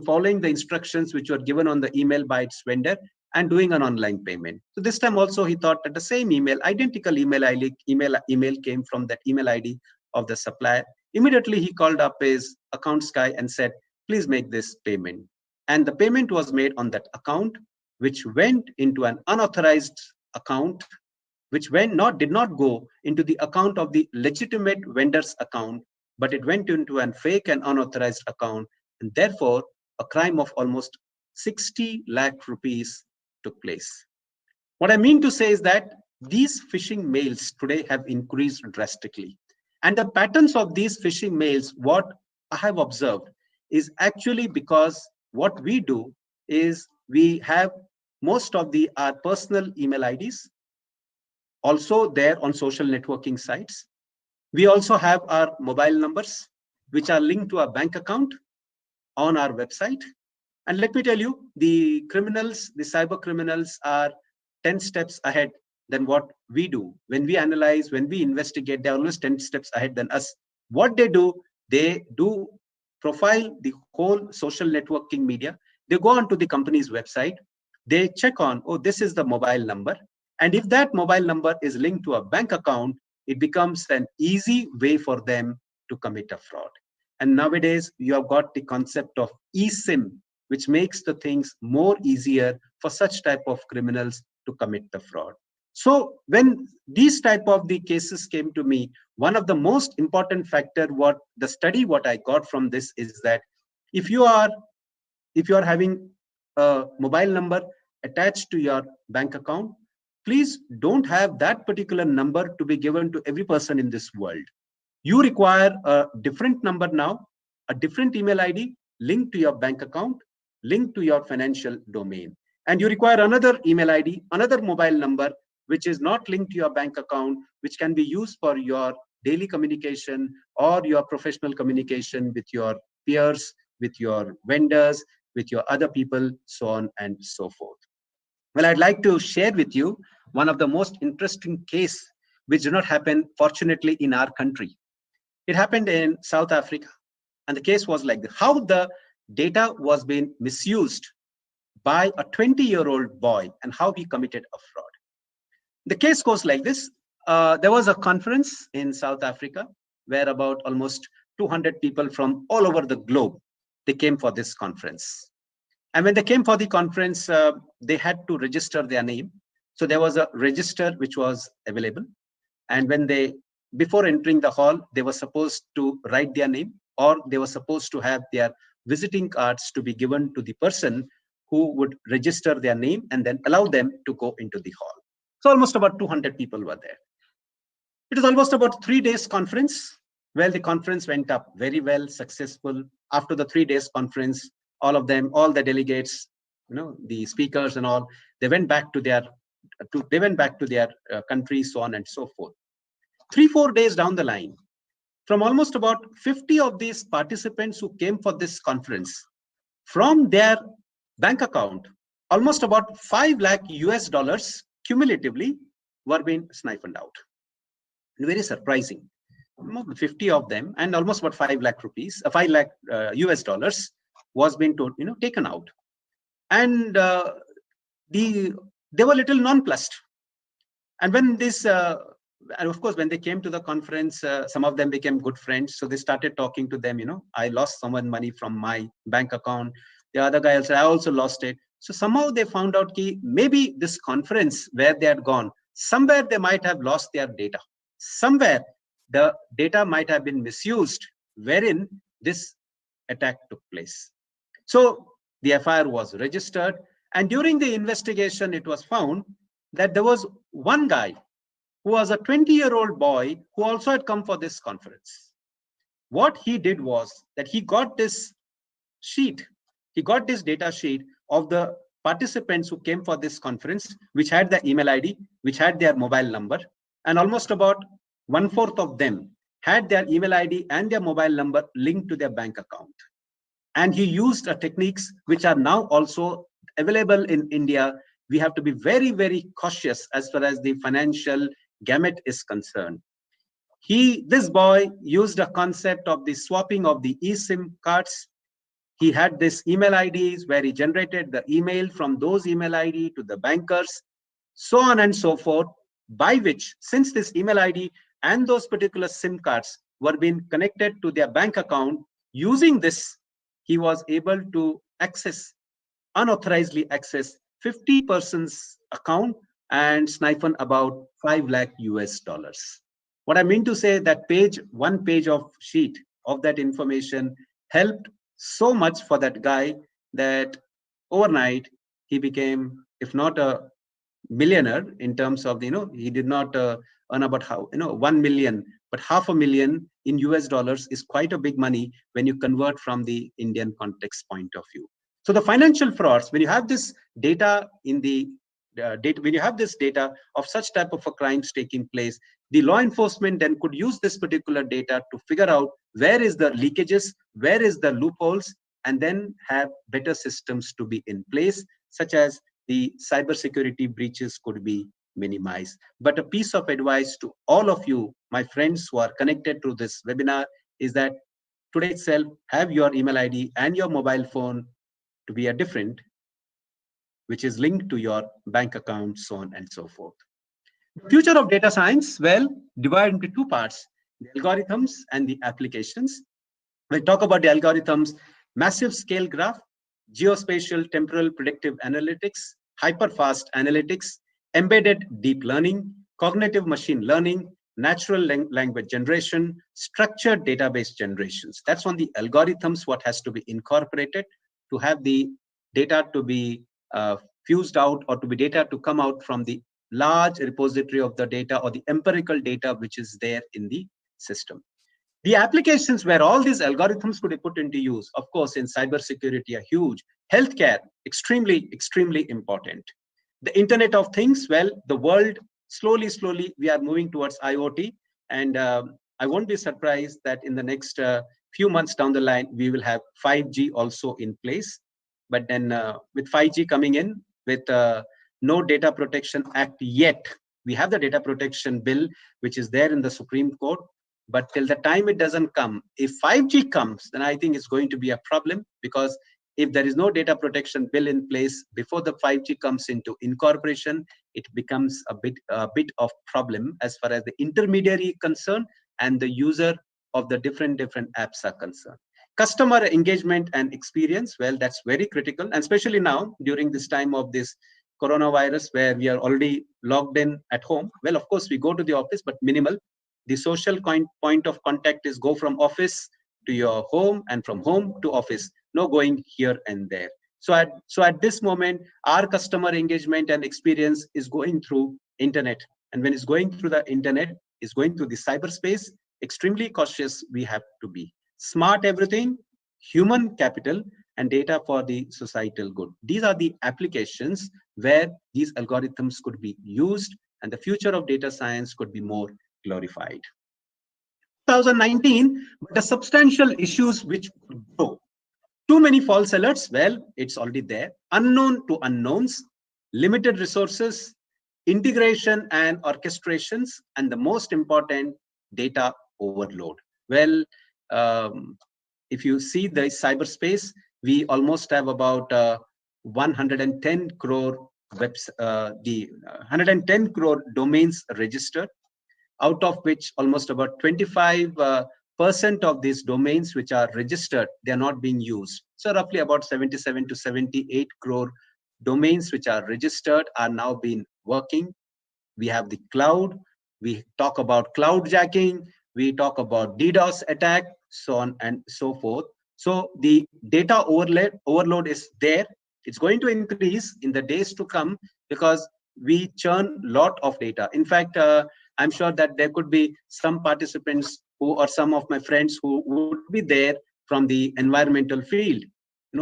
following the instructions which were given on the email by its vendor and doing an online payment. So this time also he thought that the same email, identical email came from that email ID of the supplier. Immediately he called up his accounts guy and said, please make this payment. And the payment was made on that account, which went into an unauthorized account, which did not go into the account of the legitimate vendor's account, but it went into a fake and unauthorized account. And therefore, a crime of almost 60 lakh rupees took place. What I mean to say is that these phishing mails today have increased drastically. And the patterns of these phishing mails, what I have observed, is actually because what we do is we have most of our personal email IDs also there on social networking sites. We also have our mobile numbers, which are linked to our bank account on our website. And let me tell you, the cyber criminals are 10 steps ahead than what we do. When we analyze, when we investigate, they're always 10 steps ahead than us. What they do profile the whole social networking media. They go onto the company's website. They check on, oh, this is the mobile number. And if that mobile number is linked to a bank account, it becomes an easy way for them to commit a fraud. And nowadays, you have got the concept of eSIM, which makes the things more easier for such type of criminals to commit the fraud. So when these type of the cases came to me, one of the most important factor, what I got from this is that if you are having a mobile number attached to your bank account, please don't have that particular number to be given to every person in this world. You require a different number now, a different email ID linked to your bank account, linked to your financial domain. And you require another email ID, another mobile number, which is not linked to your bank account, which can be used for your daily communication or your professional communication with your peers, with your vendors, with your other people, so on and so forth. Well, I'd like to share with you one of the most interesting case, which did not happen, fortunately, in our country. It happened in South Africa. And the case was like this, how the data was being misused by a 20-year-old boy and how he committed a fraud. The case goes like this. There was a conference in South Africa where about almost 200 people from all over the globe, they came for this conference. And when they came for the conference, they had to register their name. So there was a register which was available. And when before entering the hall, they were supposed to write their name, or they were supposed to have their visiting cards to be given to the person who would register their name and then allow them to go into the hall. So almost about 200 people were there. It was almost about 3 days conference. Well, the conference went up very well, successful. After the 3 days conference, all of them, all the delegates, the speakers and all, they went back to their countries, so on and so forth. 3-4 days down the line, from almost about 50 of these participants who came for this conference, from their bank account, almost about $5 lakh cumulatively were being siphoned out. Very surprising. 50 of them, and almost about $5 lakh was being taken out. And they were little nonplussed. And when this, and of course, when they came to the conference, some of them became good friends. So they started talking to them, I lost someone money from my bank account. The other guy said, I also lost it. So somehow they found out that maybe this conference where they had gone, somewhere they might have lost their data. Somewhere the data might have been misused, wherein this attack took place. So the FIR was registered, and during the investigation, it was found that there was one guy who was a 20-year-old boy who also had come for this conference. What he did was that he got this sheet, he got this data sheet of the participants who came for this conference, which had the email ID, which had their mobile number, and almost about 1/4 of them had their email ID and their mobile number linked to their bank account. And he used techniques which are now also available in India. We have to be very, very cautious as far as the financial gamut is concerned. This boy used a concept of the swapping of the eSIM cards. He had this email IDs where he generated the email from those email ID to the bankers, so on and so forth, by which, since this email ID and those particular SIM cards were being connected to their bank account, using this, he was able to unauthorizedly access 50 persons' account and siphon about 5 lakh US dollars. What I mean to say, that one page of sheet of that information helped so much for that guy that overnight he became, if not a millionaire in terms of, he did not earn about 1 million, but $500,000 in US dollars is quite a big money when you convert from the Indian context point of view. So the financial frauds, when you have this data in the when you have this data of such type of crimes taking place, the law enforcement then could use this particular data to figure out where is the leakages, where is the loopholes, and then have better systems to be in place, such as the cybersecurity breaches could be minimized. But a piece of advice to all of you, my friends who are connected to this webinar, is that today itself, have your email ID and your mobile phone to be a different, which is linked to your bank account, so on and so forth. The future of data science, well, divided into two parts, the algorithms and the applications. We'll talk about the algorithms: massive scale graph, geospatial temporal predictive analytics, hyperfast analytics, embedded deep learning, cognitive machine learning, natural language generation, structured database generations. That's on the algorithms, what has to be incorporated to have the data to be fused out, or to be data to come out from the large repository of the data or the empirical data which is there in the system. The applications where all these algorithms could be put into use, of course, in cybersecurity are huge. Healthcare, extremely, extremely important. The Internet of Things, well, the world, slowly, we are moving towards IoT. And I won't be surprised that in the next few months down the line, we will have 5G also in place. But then with 5G coming in, with no Data Protection Act yet, we have the Data Protection Bill, which is there in the Supreme Court. But till the time it doesn't come, if 5G comes, then I think it's going to be a problem, because if there is no data protection bill in place before the 5G comes into incorporation, it becomes a bit of problem as far as the intermediary concerned and the user of the different apps are concerned. Customer engagement and experience, well, that's very critical, and especially now during this time of this coronavirus, where we are already logged in at home. Well, of course, we go to the office, but minimal. The social point of contact is go from office to your home and from home to office, no going here and there. So at this moment, our customer engagement and experience is going through internet. And when it's going through the internet, it's going through the cyberspace. Extremely cautious we have to be. Smart everything, human capital, and data for the societal good. These are the applications where these algorithms could be used, and the future of data science could be more glorified. 2019, the substantial issues which could grow. Too many false alerts, well, it's already there. Unknown to unknowns, limited resources, integration and orchestrations, and the most important, data overload. Well, if you see the cyberspace, we almost have about 110 crore 110 crore domains registered, out of which almost about 25% of these domains which are registered, they are not being used. So roughly about 77 to 78 crore domains which are registered are now being working. We have the cloud. We talk about cloud jacking. We talk about DDoS attack, so on and so forth. So the data overload is there. It's going to increase in the days to come because we churn a lot of data. In fact, I'm sure that there could be some participants who, or some of my friends who would be there from the environmental field.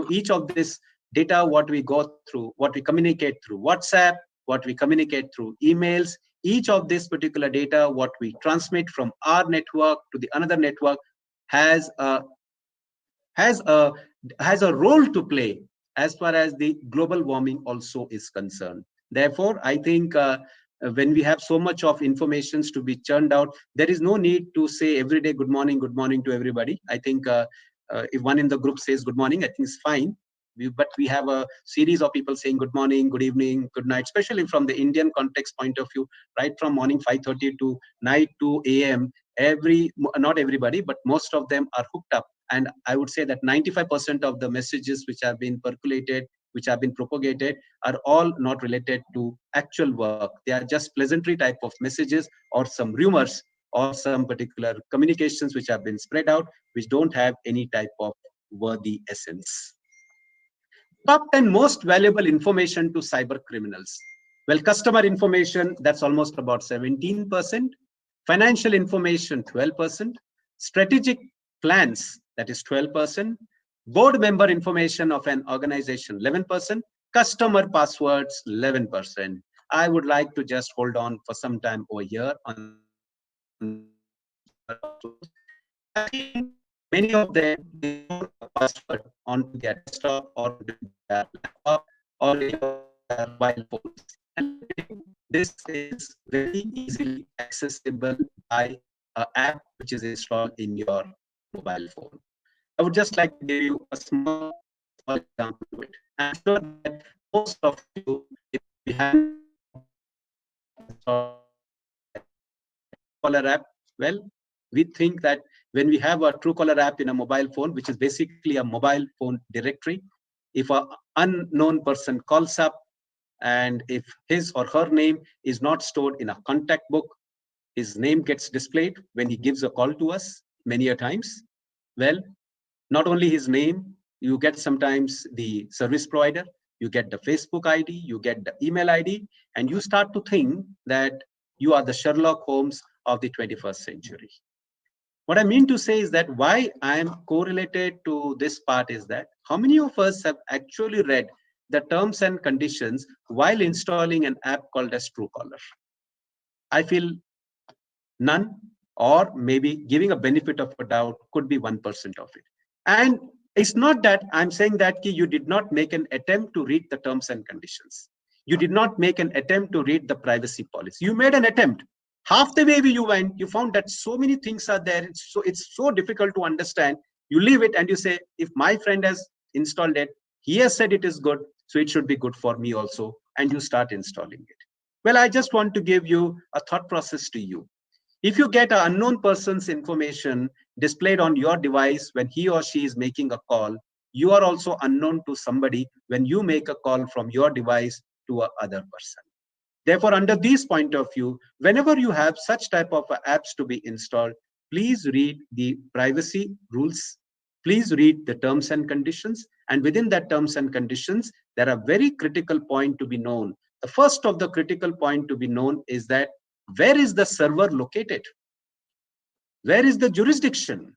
Each of this data, what we go through, what we communicate through WhatsApp, what we communicate through emails, each of this particular data, what we transmit from our network to the another network has a role to play as far as the global warming also is concerned. Therefore, I think when we have so much of informations to be churned out, there is no need to say every day good morning to everybody. I think if one in the group says good morning, I think it's fine. But we have a series of people saying good morning, good evening, good night, especially from the Indian context point of view, right from morning 5:30 to night 2 a.m. Not everybody, but most of them are hooked up. And I would say that 95% of the messages which have been percolated, which have been propagated, are all not related to actual work. They are just pleasantry type of messages or some rumors or some particular communications which have been spread out, which don't have any type of worthy essence. Top 10 most valuable information to cyber criminals. Well, customer information, that's almost about 17%. Financial information, 12%. Strategic plans, that is 12%. Board member information of an organization, 11%. Customer passwords, 11%. I would like to just hold on for some time over here on many of them they store a password onto their desktop or their laptop or their mobile phones. And this is very easily accessible by an app which is installed in your mobile phone. I would just like to give you a small example to it. I'm sure that most of you, if you have Truecaller app, well, we think that when we have a Truecaller app in a mobile phone, which is basically a mobile phone directory, if an unknown person calls up and if his or her name is not stored in a contact book, his name gets displayed when he gives a call to us many a times. Well, not only his name, you get sometimes the service provider, you get the Facebook ID, you get the email ID, and you start to think that you are the Sherlock Holmes of the 21st century. What I mean to say is that why I am correlated to this part is that how many of us have actually read the terms and conditions while installing an app called as Truecaller? I feel none, or maybe giving a benefit of a doubt could be 1% of it. And it's not that I'm saying that you did not make an attempt to read the terms and conditions. You did not make an attempt to read the privacy policy. You made an attempt. Half the way you went, you found that so many things are there. It's so difficult to understand. You leave it and you say, if my friend has installed it, he has said it is good, so it should be good for me also. And you start installing it. Well, I just want to give you a thought process to you. If you get an unknown person's information displayed on your device when he or she is making a call, you are also unknown to somebody when you make a call from your device to another person. Therefore, under this point of view, whenever you have such type of apps to be installed, please read the privacy rules. Please read the terms and conditions. And within that terms and conditions, there are very critical points to be known. The first of the critical point to be known is that where is the server located? Where is the jurisdiction?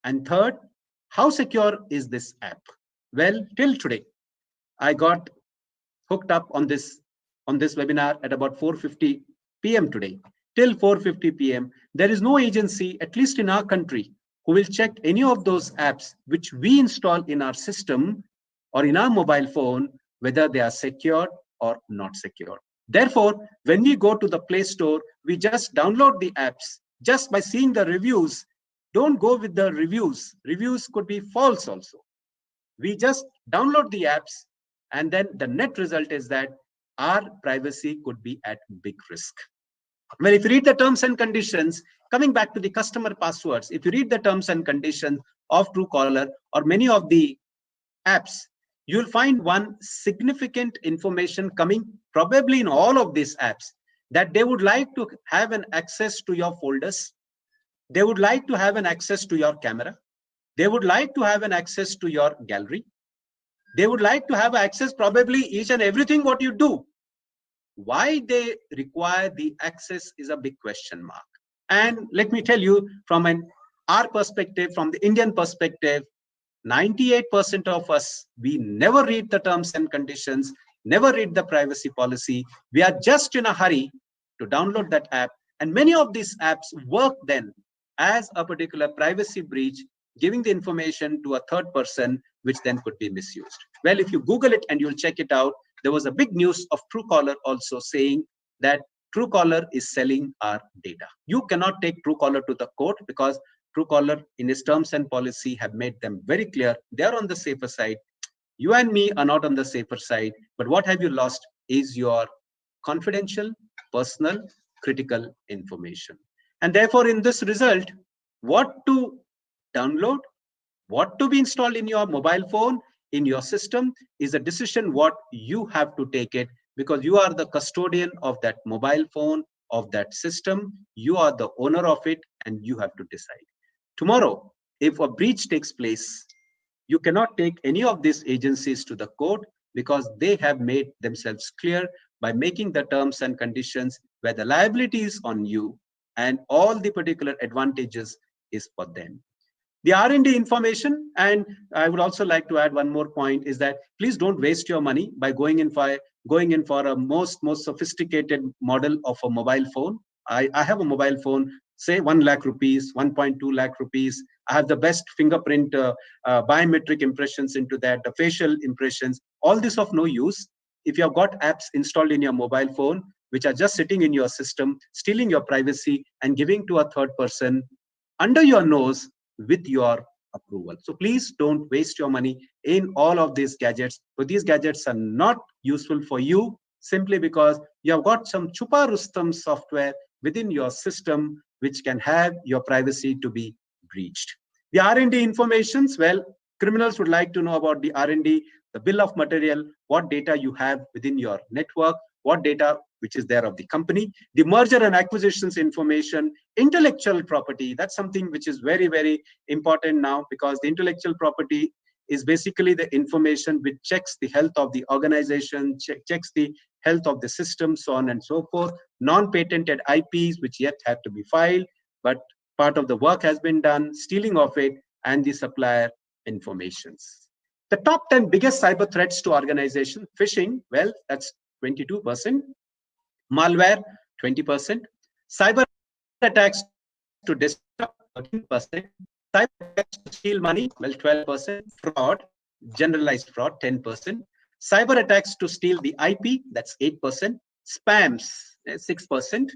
And third, how secure is this app? Well, till today, I got hooked up on this webinar at about 4:50 p.m. today. Till 4:50 p.m., there is no agency, at least in our country, who will check any of those apps which we install in our system or in our mobile phone, whether they are secured or not secured. Therefore, when we go to the Play Store, we just download the apps just by seeing the reviews. Don't go with the reviews. Reviews could be false also. We just download the apps, and then the net result is that our privacy could be at big risk. Well, if you read the terms and conditions, coming back to the customer passwords, if you read the terms and conditions of Truecaller or many of the apps, you'll find one significant information coming probably in all of these apps, that they would like to have an access to your folders. They would like to have an access to your camera. They would like to have an access to your gallery. They would like to have access probably each and everything what you do. Why they require the access is a big question mark. And let me tell you, from our perspective, from the Indian perspective, 98% of us, we never read the terms and conditions, never read the privacy policy. We are just in a hurry to download that app. And many of these apps work then as a particular privacy breach, giving the information to a third person, which then could be misused. Well, if you Google it and you'll check it out, there was a big news of Truecaller also saying that Truecaller is selling our data. You cannot take Truecaller to the court because Truecaller, in its terms and policy, have made them very clear. They're on the safer side. You and me are not on the safer side. But what have you lost is your confidential, personal, critical information. And therefore, in this result, what to download, what to be installed in your mobile phone, in your system, is a decision what you have to take it, because you are the custodian of that mobile phone, of that system. You are the owner of it, and you have to decide. Tomorrow, if a breach takes place, you cannot take any of these agencies to the court, because they have made themselves clear by making the terms and conditions where the liability is on you and all the particular advantages is for them. The R&D information, and I would also like to add one more point, is that please don't waste your money by going in for a most sophisticated model of a mobile phone. I have a mobile phone, say 1 lakh rupees, 1.2 lakh rupees. I have the best fingerprint biometric impressions into that, the facial impressions. All this of no use if you have got apps installed in your mobile phone, which are just sitting in your system, stealing your privacy and giving to a third person under your nose with your approval. So please don't waste your money in all of these gadgets. So these gadgets are not useful for you simply because you have got some Chupa Rustam software within your system, which can have your privacy to be breached. The R&D informations, well, criminals would like to know about the R&D, the bill of material, what data you have within your network, what data which is there of the company, the merger and acquisitions information, intellectual property. That's something which is very, very important now, because the intellectual property is basically the information which checks the health of the organization, checks the health of the system, so on and so forth. Non-patented IPs, which yet have to be filed, but part of the work has been done, stealing of it, and the supplier informations. The top 10 biggest cyber threats to organization: phishing, well, that's 22%. Malware, 20%. Cyber attacks to desktop, 13%. Cyber attacks to steal money, well, 12%. Fraud, generalized fraud, 10%. Cyber attacks to steal the IP, that's 8%. Spams, 6%.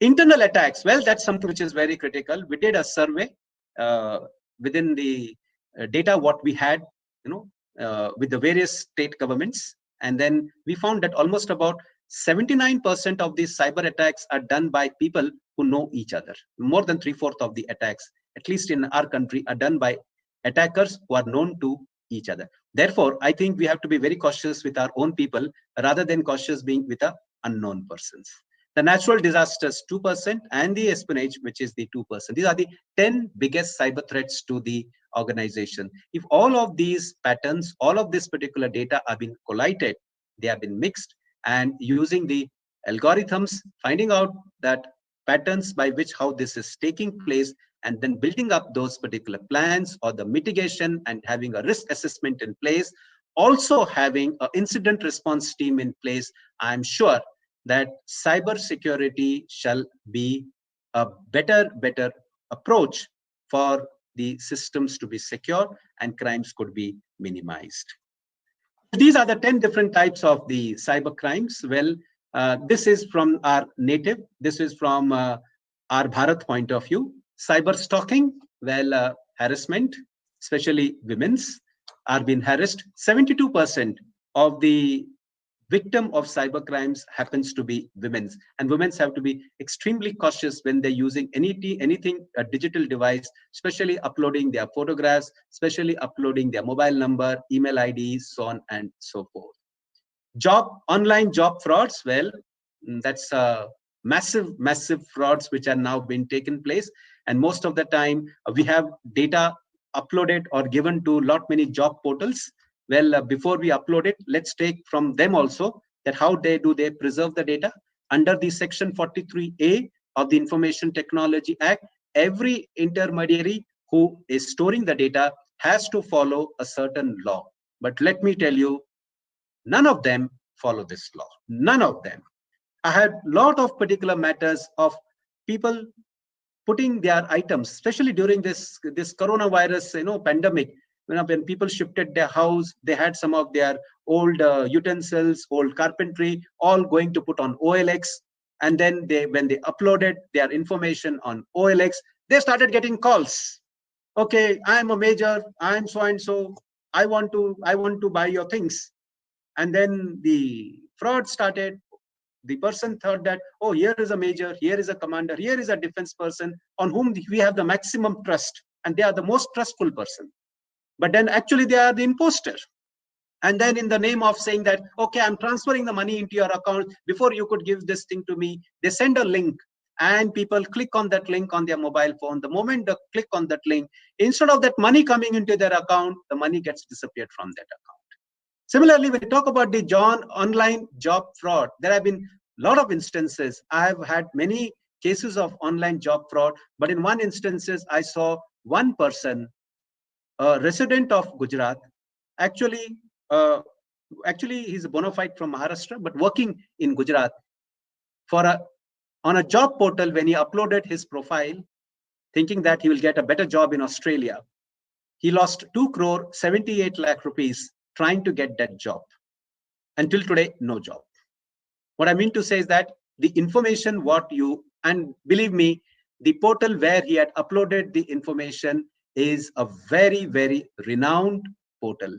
Internal attacks, well, that's something which is very critical. We did a survey within the data what we had, with the various state governments, and then we found that almost about 79% of these cyber attacks are done by people who know each other. More than 3/4 of the attacks, at least in our country, are done by attackers who are known to each other. Therefore, I think we have to be very cautious with our own people rather than cautious being with the unknown persons. The natural disasters, 2%, and the espionage, which is the 2%. These are the 10 biggest cyber threats to the organization. If all of these patterns, all of this particular data are being collated, they have been mixed, and using the algorithms, finding out that patterns by which how this is taking place, and then building up those particular plans or the mitigation and having a risk assessment in place, also having an incident response team in place, I'm sure that cyber security shall be a better approach for the systems to be secure and crimes could be minimized. These are the 10 different types of the cyber crimes. Well, this is from our native, this is from our Bharat point of view. Cyber stalking, well, harassment, especially women's, are being harassed. 72% of the victim of cyber crimes happens to be women's, and women have to be extremely cautious when they're using anything, a digital device, especially uploading their photographs, especially uploading their mobile number, email IDs, so on and so forth. Online job frauds, well, that's massive frauds which are now being taken place, and most of the time we have data uploaded or given to lot many job portals. Well, before we upload it, let's take from them also that how they preserve the data. Under the section 43A of the Information Technology Act, every intermediary who is storing the data has to follow a certain law. But let me tell you, none of them follow this law. None of them. I had a lot of particular matters of people putting their items, especially during this coronavirus, pandemic. When people shifted their house, they had some of their old utensils, old carpentry, all going to put on OLX. And then when they uploaded their information on OLX, they started getting calls. Okay, I'm a major, I'm so and so. I want to buy your things. And then the fraud started. The person thought that, oh, here is a major, here is a commander, here is a defense person on whom we have the maximum trust, and they are the most trustful person. But then actually they are the imposter. And then in the name of saying that, okay, I'm transferring the money into your account, before you could give this thing to me, they send a link and people click on that link on their mobile phone. The moment they click on that link, instead of that money coming into their account, the money gets disappeared from that account. Similarly, when we talk about the online job fraud, there have been a lot of instances. I have had many cases of online job fraud, but in one instances, I saw one person, a resident of Gujarat, actually he's a bona fide from Maharashtra, but working in Gujarat on a job portal. When he uploaded his profile, thinking that he will get a better job in Australia, he lost 2 crore 78 lakh rupees trying to get that job. Until today, no job. What I mean to say is that the information and believe me, the portal where he had uploaded the information is a very, very renowned portal.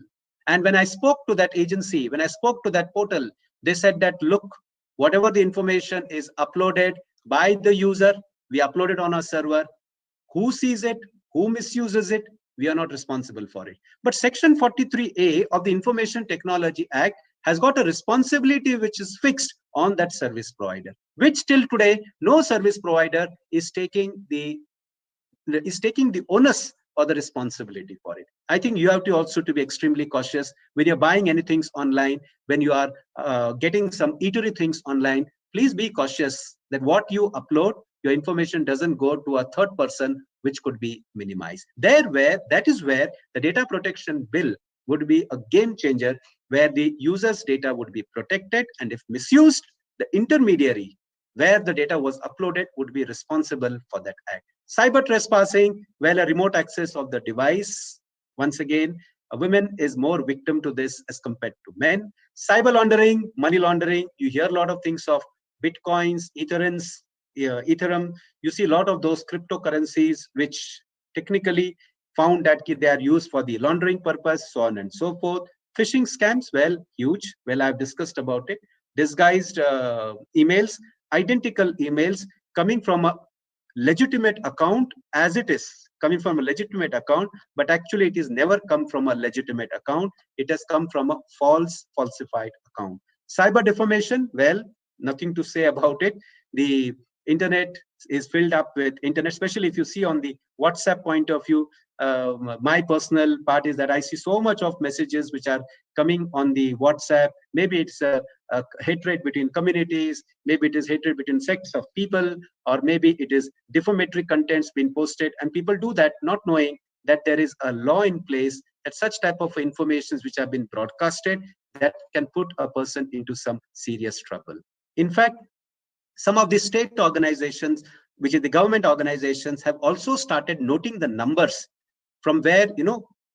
And when I spoke to that agency, when I spoke to that portal, they said that, look, whatever the information is uploaded by the user, we upload it on our server. Who sees it, who misuses it, we are not responsible for it. But Section 43A of the Information Technology Act has got a responsibility which is fixed on that service provider, which till today, no service provider is taking the onus or the responsibility for it. I think you have to also to be extremely cautious when you're buying anything online, when you are getting some eatery things online. Please be cautious that what you upload, your information doesn't go to a third person, which could be minimized. That is where the data protection bill would be a game changer, where the user's data would be protected, and if misused, the intermediary where the data was uploaded would be responsible for that act. Cyber trespassing, well, a remote access of the device. Once again, a woman is more victim to this as compared to men. Cyber laundering, money laundering, you hear a lot of things of Bitcoins, Ethereum. You see a lot of those cryptocurrencies, which technically found that they are used for the laundering purpose, so on and so forth. Phishing scams, well, huge. Well, I've discussed about it. Disguised emails, identical emails coming from a legitimate account, as it is coming from a legitimate account, but actually it is never come from a legitimate account. It has come from a falsified account. Cyber defamation, well, nothing to say about it. The internet is filled up with internet, especially if you see on the WhatsApp point of view. My personal part is that I see so much of messages which are coming on the WhatsApp. Maybe it's a hatred between communities, maybe it is hatred between sects of people, or maybe it is defamatory contents being posted, and people do that not knowing that there is a law in place that such type of informations which have been broadcasted that can put a person into some serious trouble. In fact, some of the state organizations, which is the government organizations, have also started noting the numbers from where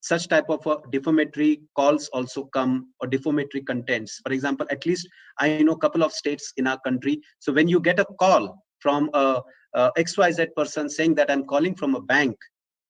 such type of defamatory calls also come, or defamatory contents. For example, at least I know a couple of states in our country. So when you get a call from a XYZ person saying that I'm calling from a bank,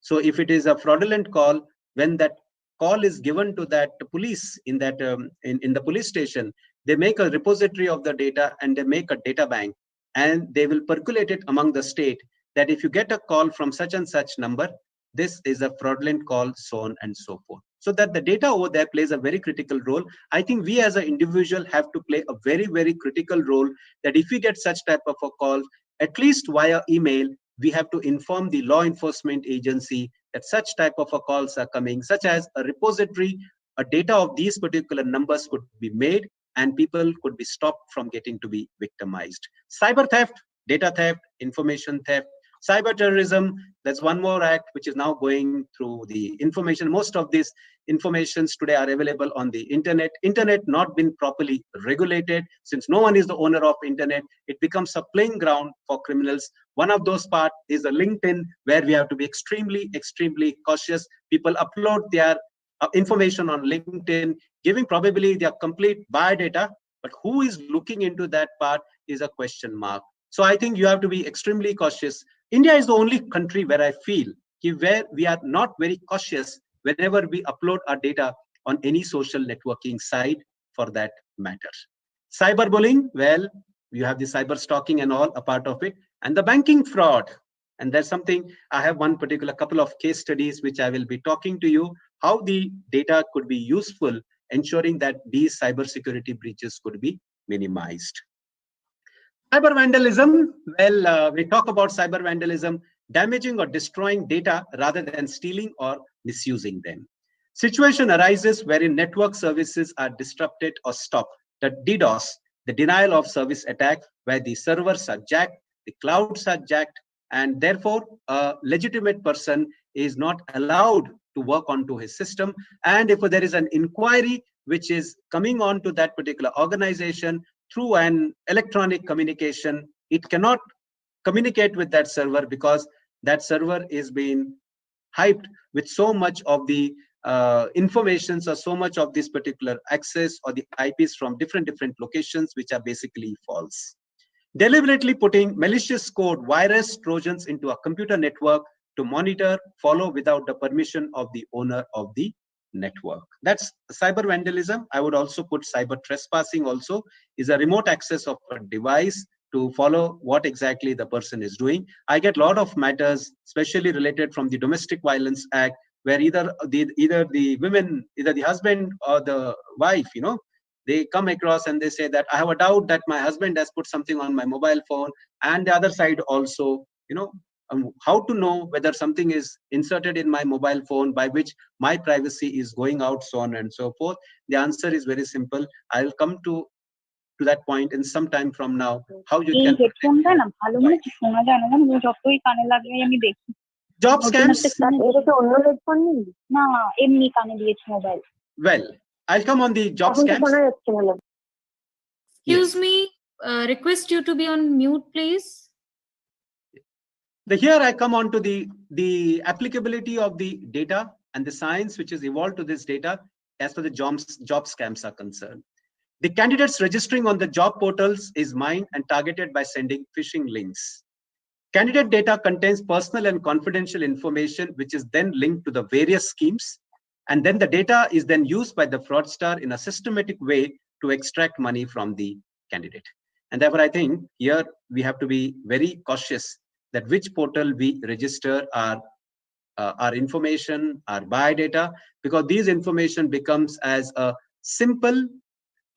so if it is a fraudulent call, when that call is given to that police in that in the police station, they make a repository of the data and they make a data bank, and they will percolate it among the state that if you get a call from such and such number, this is a fraudulent call, so on and so forth. So that the data over there plays a very critical role. I think we as an individual have to play a very, very critical role, that if we get such type of a call, at least via email, we have to inform the law enforcement agency that such type of a calls are coming, such as a repository, a data of these particular numbers could be made and people could be stopped from getting to be victimized. Cyber theft, data theft, information theft, cyber terrorism, that's one more act which is now going through the information. Most of these informations today are available on the internet. Internet not been properly regulated. Since no one is the owner of internet, it becomes a playing ground for criminals. One of those parts is a LinkedIn, where we have to be extremely, extremely cautious. People upload their information on LinkedIn, giving probably their complete biodata, but who is looking into that part is a question mark. So I think you have to be extremely cautious. India is the only country where I feel where we are not very cautious whenever we upload our data on any social networking site for that matter. Cyberbullying, well, you have the cyber stalking and all a part of it, and the banking fraud. And there's something, I have one particular couple of case studies which I will be talking to you, how the data could be useful, ensuring that these cybersecurity breaches could be minimized. Cyber vandalism, well, we talk about cyber vandalism, damaging or destroying data rather than stealing or misusing them. Situation arises wherein network services are disrupted or stopped. The DDoS, the denial of service attack, where the servers are jacked, the clouds are jacked, and therefore a legitimate person is not allowed to work onto his system. And if there is an inquiry which is coming on to that particular organization through an electronic communication, it cannot communicate with that server because that server is being hyped with so much of the informations or so much of this particular access or the IPs from different locations, which are basically false. Deliberately putting malicious code, virus, trojans into a computer network to monitor, follow without the permission of the owner of the network. That's cyber vandalism. I would also put cyber trespassing also, is a remote access of a device to follow what exactly the person is doing. I get a lot of matters, especially related from the Domestic Violence Act, where either the women, either the husband or the wife, they come across and they say that I have a doubt that my husband has put something on my mobile phone, and the other side also, how to know whether something is inserted in my mobile phone by which my privacy is going out, so on and so forth. The answer is very simple. I'll come to that point in some time from now. How you can job scams. Well, I'll come on the job scams. Excuse me, request you to be on mute, please. Here I come on to the applicability of the data and the science which is evolved to this data as far as the job scams are concerned. The candidates registering on the job portals is mined and targeted by sending phishing links. Candidate data contains personal and confidential information which is then linked to the various schemes, and then the data is then used by the fraudster in a systematic way to extract money from the candidate. And therefore, I think here we have to be very cautious that which portal we register our information, our biodata, because these information becomes as a simple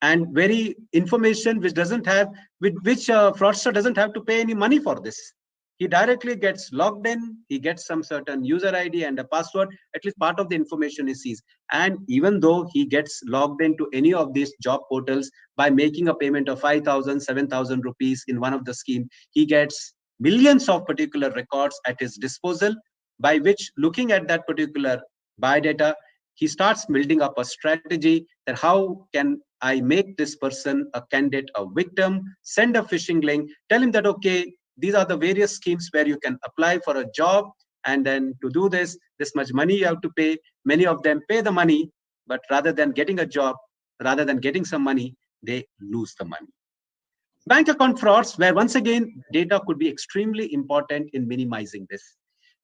and very information which doesn't have, with which fraudster doesn't have to pay any money for this. He directly gets logged in, he gets some certain user ID and a password, at least part of the information he sees. And even though he gets logged into any of these job portals by making a payment of 5,000, 7,000 rupees in one of the scheme, he gets millions of particular records at his disposal, by which, looking at that particular biodata, he starts building up a strategy that how can I make this person a candidate, a victim, send a phishing link, tell him that, okay, these are the various schemes where you can apply for a job, and then to do this much money you have to pay. Many of them pay the money, but rather than getting a job, rather than getting some money, they lose the money. Bank account frauds, where once again, data could be extremely important in minimizing this.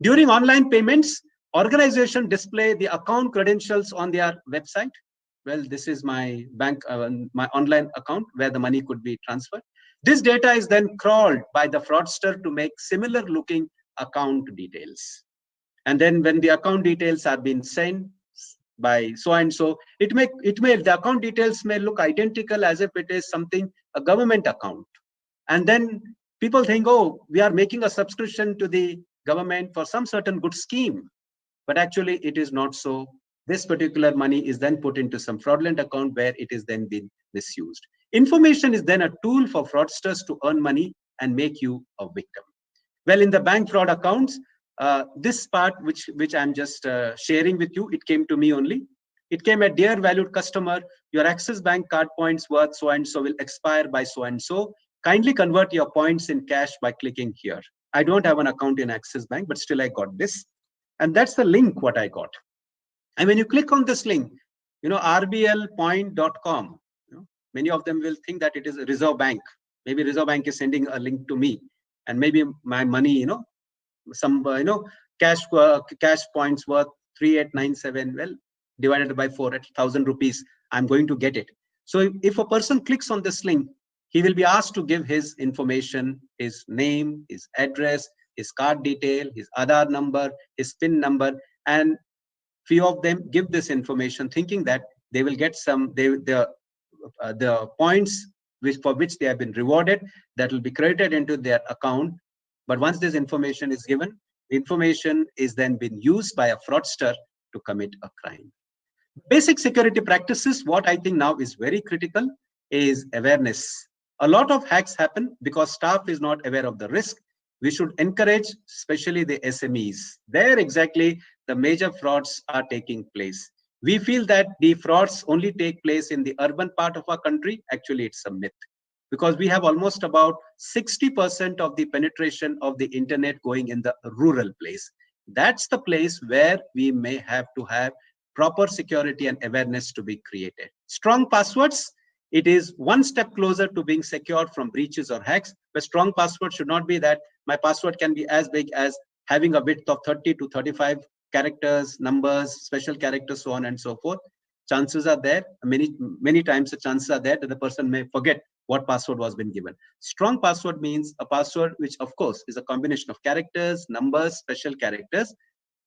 During online payments, organizations display the account credentials on their website, well, this is my bank, my online account where the money could be transferred. This data is then crawled by the fraudster to make similar looking account details. And then when the account details are being sent by so and so, the account details may look identical as if it is something, a government account. And then people think, oh, we are making a subscription to the government for some certain good scheme. But actually it is not so. This particular money is then put into some fraudulent account where it is then being misused. Information is then a tool for fraudsters to earn money and make you a victim. Well, in the bank fraud accounts, this part which I'm just sharing with you, it came to me only. It came at, dear valued customer, your Axis Bank card points worth so and so will expire by so and so. Kindly convert your points in cash by clicking here. I don't have an account in Axis Bank, but still I got this. And that's the link what I got. And when you click on this link, rblpoint.com, many of them will think that it is a Reserve Bank. Maybe Reserve Bank is sending a link to me, and maybe my money, some cash points worth 3897, well, divided by 4 at 1,000 rupees, I'm going to get it. So if a person clicks on this link, he will be asked to give his information, his name, his address, his card detail, his Aadhaar number, his PIN number, and few of them give this information thinking that they will get some the points for which they have been rewarded, that will be credited into their account. But once this information is given, the information is then being used by a fraudster to commit a crime. Basic security practices, what I think now is very critical is awareness. A lot of hacks happen because staff is not aware of the risk. We should encourage, especially the SMEs. There exactly the major frauds are taking place. We feel that the frauds only take place in the urban part of our country. Actually, it's a myth, because we have almost about 60% of the penetration of the internet going in the rural place. That's the place where we may have to have proper security and awareness to be created. Strong passwords, it is one step closer to being secured from breaches or hacks. But strong password should not be that my password can be as big as having a width of 30 to 35 characters, numbers, special characters, so on and so forth. Chances are there, many times the chances are there that the person may forget what password was been given. Strong password means a password which of course is a combination of characters, numbers, special characters,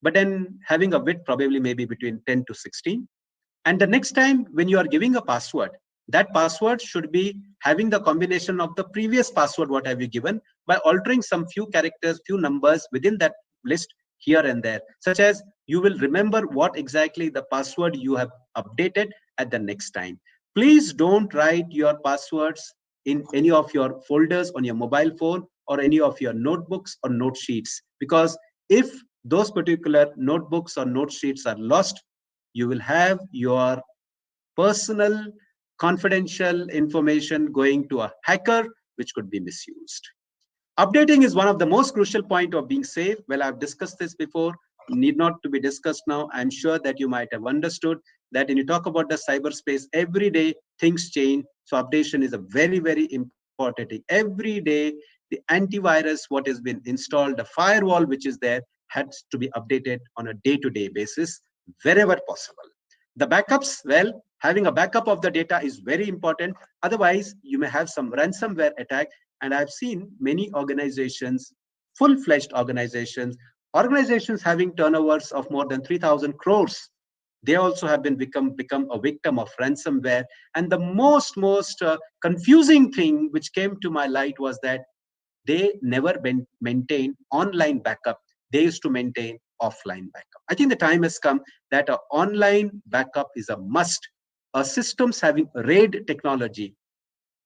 but then having a width probably maybe between 10 to 16. And the next time when you are giving a password, that password should be having the combination of the previous password, what have you given, by altering some few characters, few numbers within that list here and there, such as you will remember what exactly the password you have updated at the next time. Please don't write your passwords in any of your folders on your mobile phone or any of your notebooks or note sheets, because if those particular notebooks or note sheets are lost, you will have your personal confidential information going to a hacker, which could be misused. Updating is one of the most crucial points of being safe. Well, I've discussed this before, need not to be discussed now. I'm sure that you might have understood that when you talk about the cyberspace, every day things change. So updation is a very, very important thing. Every day, the antivirus, what has been installed, the firewall which is there, has to be updated on a day-to-day basis, wherever possible. The backups, well, having a backup of the data is very important. Otherwise, you may have some ransomware attack. And I've seen many organizations, full-fledged organizations having turnovers of more than 3,000 crores. They also have become a victim of ransomware. And the most confusing thing which came to my light was that they never maintained online backup. They used to maintain offline backup. I think the time has come that an online backup is a must. Our systems having RAID technology,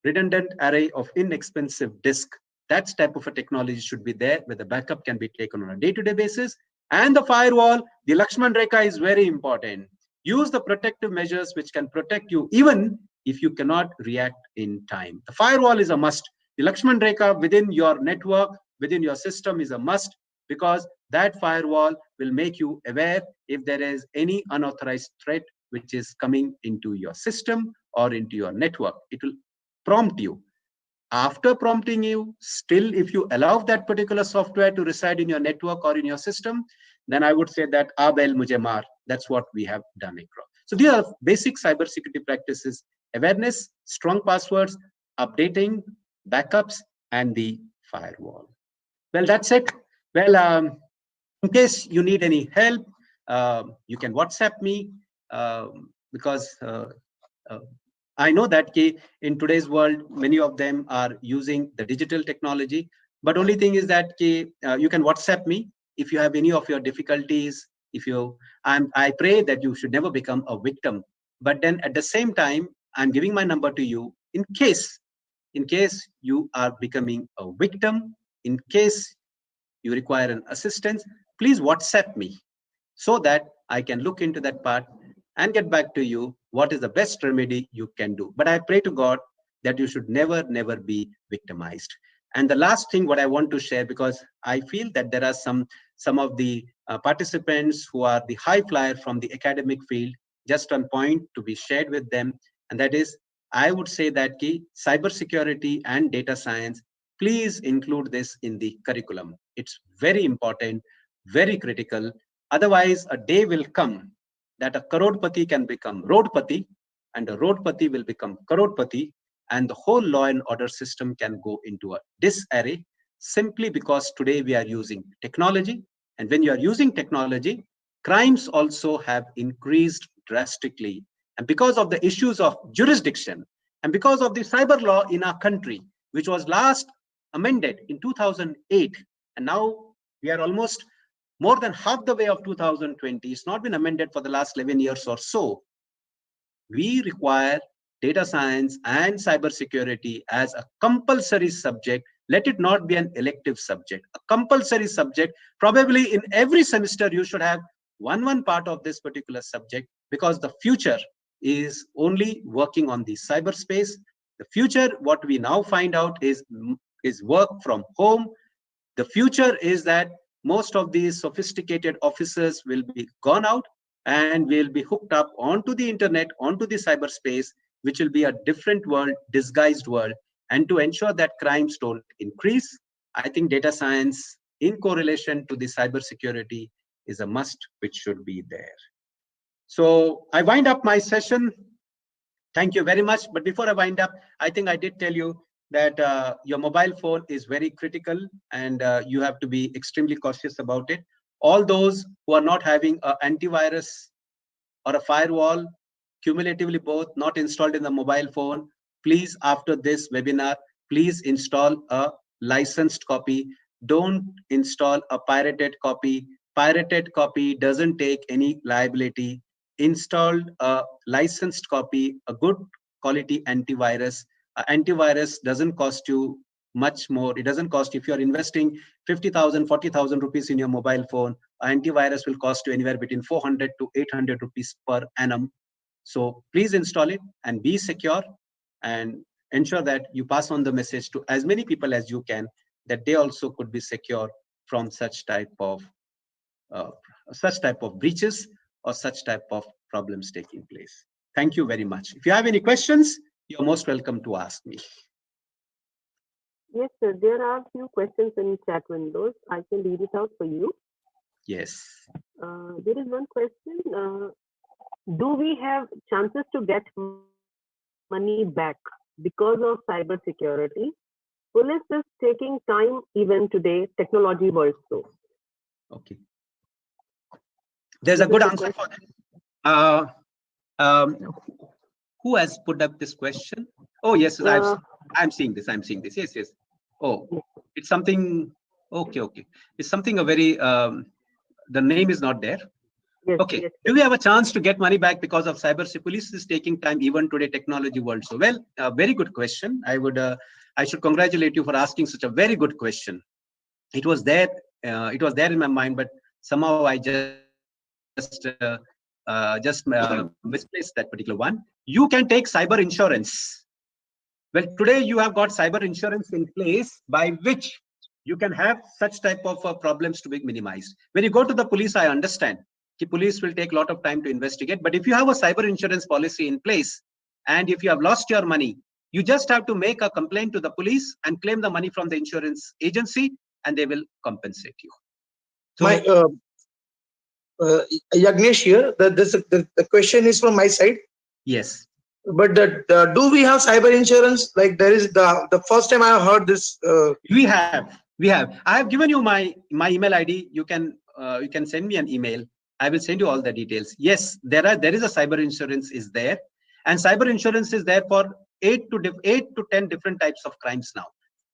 redundant array of inexpensive disk, that type of a technology should be there where the backup can be taken on a day-to-day basis. And the firewall, the Lakshman Rekha is very important. Use the protective measures which can protect you even if you cannot react in time. The firewall is a must. The Lakshman Rekha within your network, within your system is a must, because that firewall will make you aware if there is any unauthorized threat which is coming into your system or into your network. It will prompt you. After prompting you, still if you allow that particular software to reside in your network or in your system, then I would say that Abel Mujhe Maar. That's what we have done across. So these are basic cybersecurity practices: awareness, strong passwords, updating, backups, and the firewall. Well, that's it. Well, in case you need any help, you can WhatsApp me, because I know that in today's world, many of them are using the digital technology. But only thing is that you can WhatsApp me if you have any of your difficulties. If you, I pray that you should never become a victim. But then at the same time, I'm giving my number to you in case you are becoming a victim, in case you require an assistance, please WhatsApp me so that I can look into that part and get back to you what is the best remedy you can do. But I pray to God that you should never be victimized. And the last thing what I want to share, because I feel that there are some of the participants who are the high flyer from the academic field, just one point to be shared with them, and that is, I would say that cybersecurity and data science, please include this in the curriculum. It's very important, very critical. Otherwise, a day will come that a crorepati can become roadpati, and a roadpati will become crorepati, and the whole law and order system can go into a disarray, simply because today we are using technology. And when you are using technology, crimes also have increased drastically. And because of the issues of jurisdiction, and because of the cyber law in our country, which was last amended in 2008, and now we are almost more than half the way of 2020. It's not been amended for the last 11 years or so. We require data science and cybersecurity as a compulsory subject. Let it not be an elective subject, a compulsory subject. Probably in every semester, you should have one part of this particular subject, because the future is only working on the cyberspace. The future, what we now find out is work from home. The future is that most of these sophisticated officers will be gone out and will be hooked up onto the internet, onto the cyberspace, which will be a different world, disguised world. And to ensure that crimes don't increase, I think data science in correlation to the cybersecurity is a must, which should be there. So I wind up my session. Thank you very much. But before I wind up, I think I did tell you that your mobile phone is very critical, and you have to be extremely cautious about it. All those who are not having an antivirus or a firewall, cumulatively both, not installed in the mobile phone, please, after this webinar, please install a licensed copy. Don't install a pirated copy. Pirated copy doesn't take any liability. Installed a licensed copy, a good quality antivirus. Antivirus doesn't cost you much more. It doesn't cost, if you're investing 50,000, 40,000 rupees in your mobile phone, antivirus will cost you anywhere between 400 to 800 rupees per annum. So please install it and be secure, and ensure that you pass on the message to as many people as you can, that they also could be secure from such type of breaches or such type of problems taking place. Thank you very much. If you have any questions, you're most welcome to ask me. Yes, sir. There are a few questions in chat windows. I can read it out for you. Yes. There is one question. Do we have chances to get money back because of cybersecurity? Police is taking time even today, technology world so. Okay. There's a good answer for that. Who has put up this question? Oh, yes, I'm seeing this. Yes, yes. Oh, it's something. Okay. It's something a very, the name is not there. Yes, okay. Yes, Do we have a chance to get money back because of cybersecurity? Police is taking time even today, technology world. So, well, very good question. I should congratulate you for asking such a very good question. It was there in my mind, but somehow I just misplaced that particular one. You can take cyber insurance. Well, today you have got cyber insurance in place by which you can have such type of problems to be minimized. When you go to the police, I understand the police will take a lot of time to investigate. But if you have a cyber insurance policy in place, and if you have lost your money, you just have to make a complaint to the police and claim the money from the insurance agency, and they will compensate you. So, Yagnesh here. The question is from my side. Yes. But do we have cyber insurance? Like there is the first time I heard this. We have. I have given you my email ID. You can send me an email. I will send you all the details. Yes, there is a cyber insurance is there, and cyber insurance is there for 8 to 10 different types of crimes now.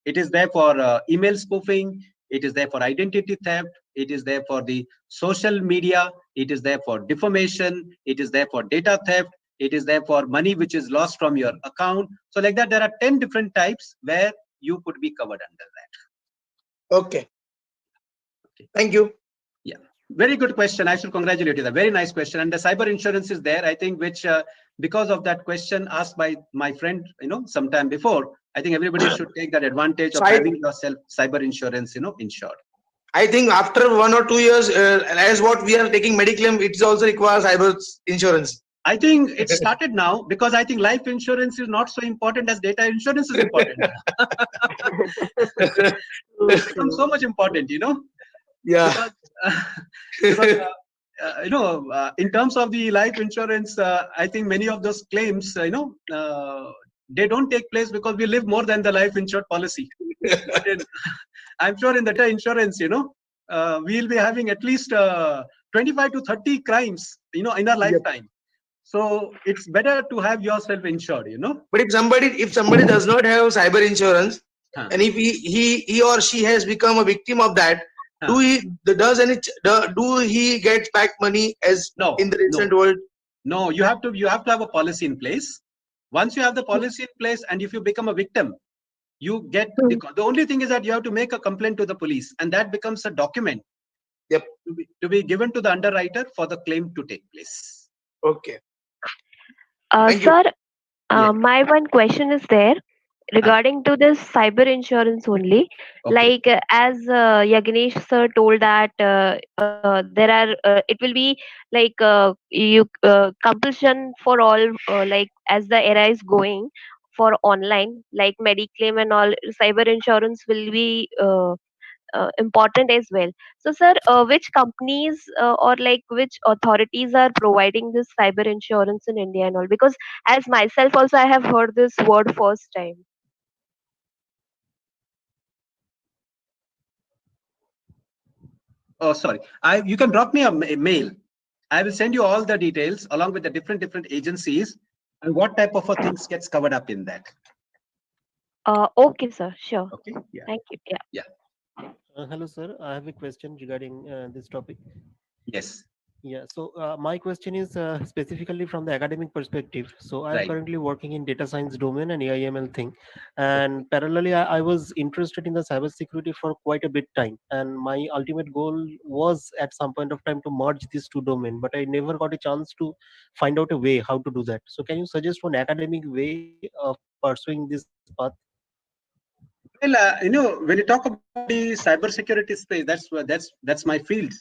It is there for email spoofing. It is there for identity theft. It is there for the social media. It is there for defamation. It is there for data theft. It is there for money which is lost from your account. So like that, there are 10 different types where you could be covered under that. Okay. Thank you. Yeah, very good question. I should congratulate you. A very nice question. And the cyber insurance is there, I think, which because of that question asked by my friend, sometime before, I think everybody should take that advantage of having yourself cyber insurance, insured. I think after 1 or 2 years, as what we are taking Mediclaim, it also requires cyber insurance. I think it started now because I think life insurance is not so important as data insurance is important. It's become so much important, Yeah. Because, in terms of the life insurance, I think many of those claims, they don't take place because we live more than the life insured policy. But I'm sure in the data insurance, we'll be having at least 25 to 30 crimes, in our lifetime. So it's better to have yourself insured, But if somebody does not have cyber insurance, and if he or she has become a victim of that, do he get back money as in the recent world? No, you have to have a policy in place. Once you have the policy in place, and if you become a victim, you get the only thing is that you have to make a complaint to the police, and that becomes a document. Yep. To be given to the underwriter for the claim to take place. Okay. Sir, my one question is there regarding to this cyber insurance only. Okay. Like as Yagnesh sir told that there are it will be like compulsion for all like as the era is going for online like Mediclaim and all cyber insurance will be important as well. So, sir, which companies or like which authorities are providing this cyber insurance in India and all? Because as myself also, I have heard this word first time. Oh, sorry. You can drop me a mail. I will send you all the details along with the different agencies and what type of things gets covered up in that. Okay, sir. Sure. Okay. Yeah. Thank you. Yeah. Hello, sir. I have a question regarding this topic. Yes. Yeah. So my question is specifically from the academic perspective. So I'm Right. currently working in data science domain and AIML thing, and parallelly I was interested in the cybersecurity for quite a bit time. And my ultimate goal was at some point of time to merge these two domains, but I never got a chance to find out a way how to do that. So can you suggest one academic way of pursuing this path? Well, when you talk about the cybersecurity space, that's my field.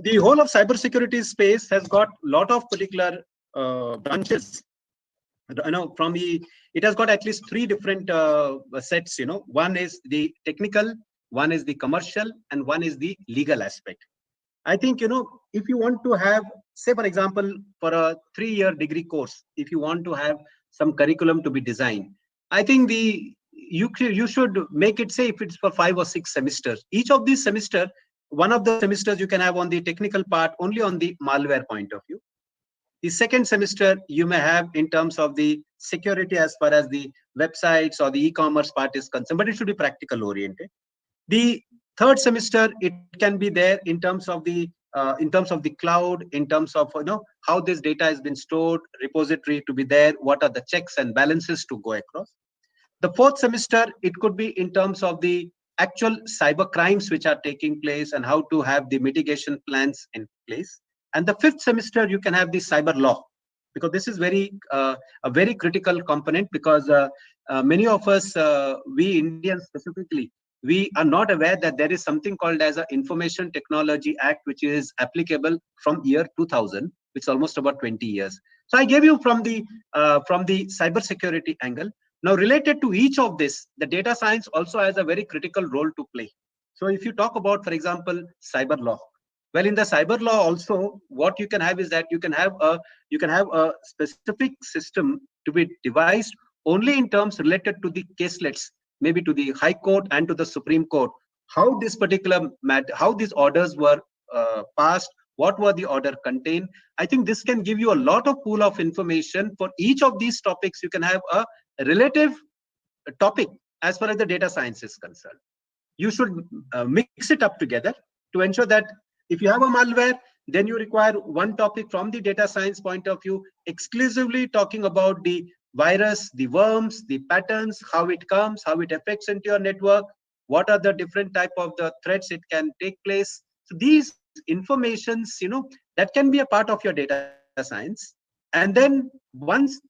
The whole of cybersecurity space has got a lot of particular branches. It has got at least 3 different sets. One is the technical, one is the commercial, and one is the legal aspect. I think if you want to have, say for example, for a 3-year degree course, if you want to have some curriculum to be designed, I think you should make it, say if it's for 5 or 6 semesters. Each of these semester, one of the semesters you can have on the technical part only on the malware point of view. The second semester you may have in terms of the security as far as the websites or the e-commerce part is concerned, but it should be practical oriented. The third semester it can be there in terms of the cloud, in terms of how this data has been stored, repository to be there, what are the checks and balances to go across. The fourth semester, it could be in terms of the actual cyber crimes which are taking place and how to have the mitigation plans in place. And the fifth semester, you can have the cyber law, because this is a very critical component, because many of us, we Indians specifically, we are not aware that there is something called as an Information Technology Act, which is applicable from year 2000, which is almost about 20 years. So I gave you from the cybersecurity angle. Now, related to each of this, the data science also has a very critical role to play. So if you talk about, for example, cyber law, Well, in the cyber law also, what you can have is that you can have a specific system to be devised only in terms related to the caselets, maybe to the High Court and to the Supreme Court. How this particular how these orders were passed, what were the order contained. I think this can give you a lot of pool of information for each of these topics. You can have a relative topic as far as the data science is concerned. You should mix it up together to ensure that if you have a malware, then you require one topic from the data science point of view, exclusively talking about the virus, the worms, the patterns, how it comes, how it affects into your network, what are the different type of the threats it can take place. So these informations, that can be a part of your data science. And then once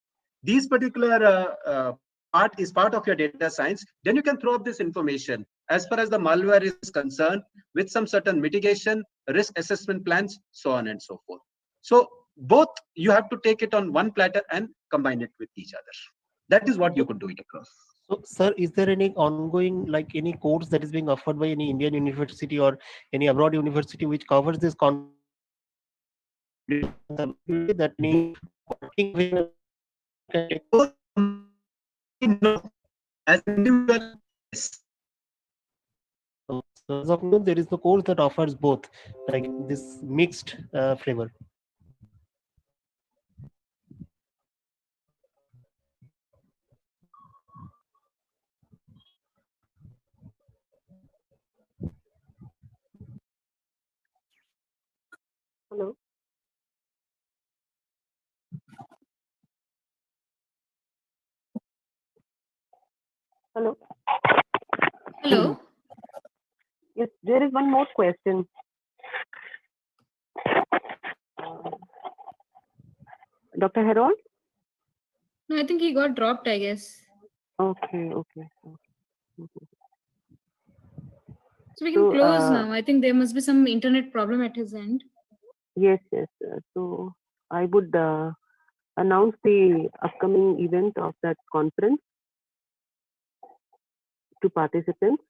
these particular part is part of your data science, then you can throw up this information as far as the malware is concerned with some certain mitigation, risk assessment plans, so on and so forth. So both you have to take it on one platter and combine it with each other. That is what you could do it across. So, sir, is there any ongoing, like any course that is being offered by any Indian university or any abroad university which covers this that any working with No, as an individual, yes. so as of now, there is no course that offers both, like this mixed flavor. Hello. Hello. Hello. Yes, there is one more question. Dr. Harold? No, I think he got dropped, I guess. Okay. So we can So, close now. I think there must be some internet problem at his end. Yes. So I would announce the upcoming event of that conference to participants.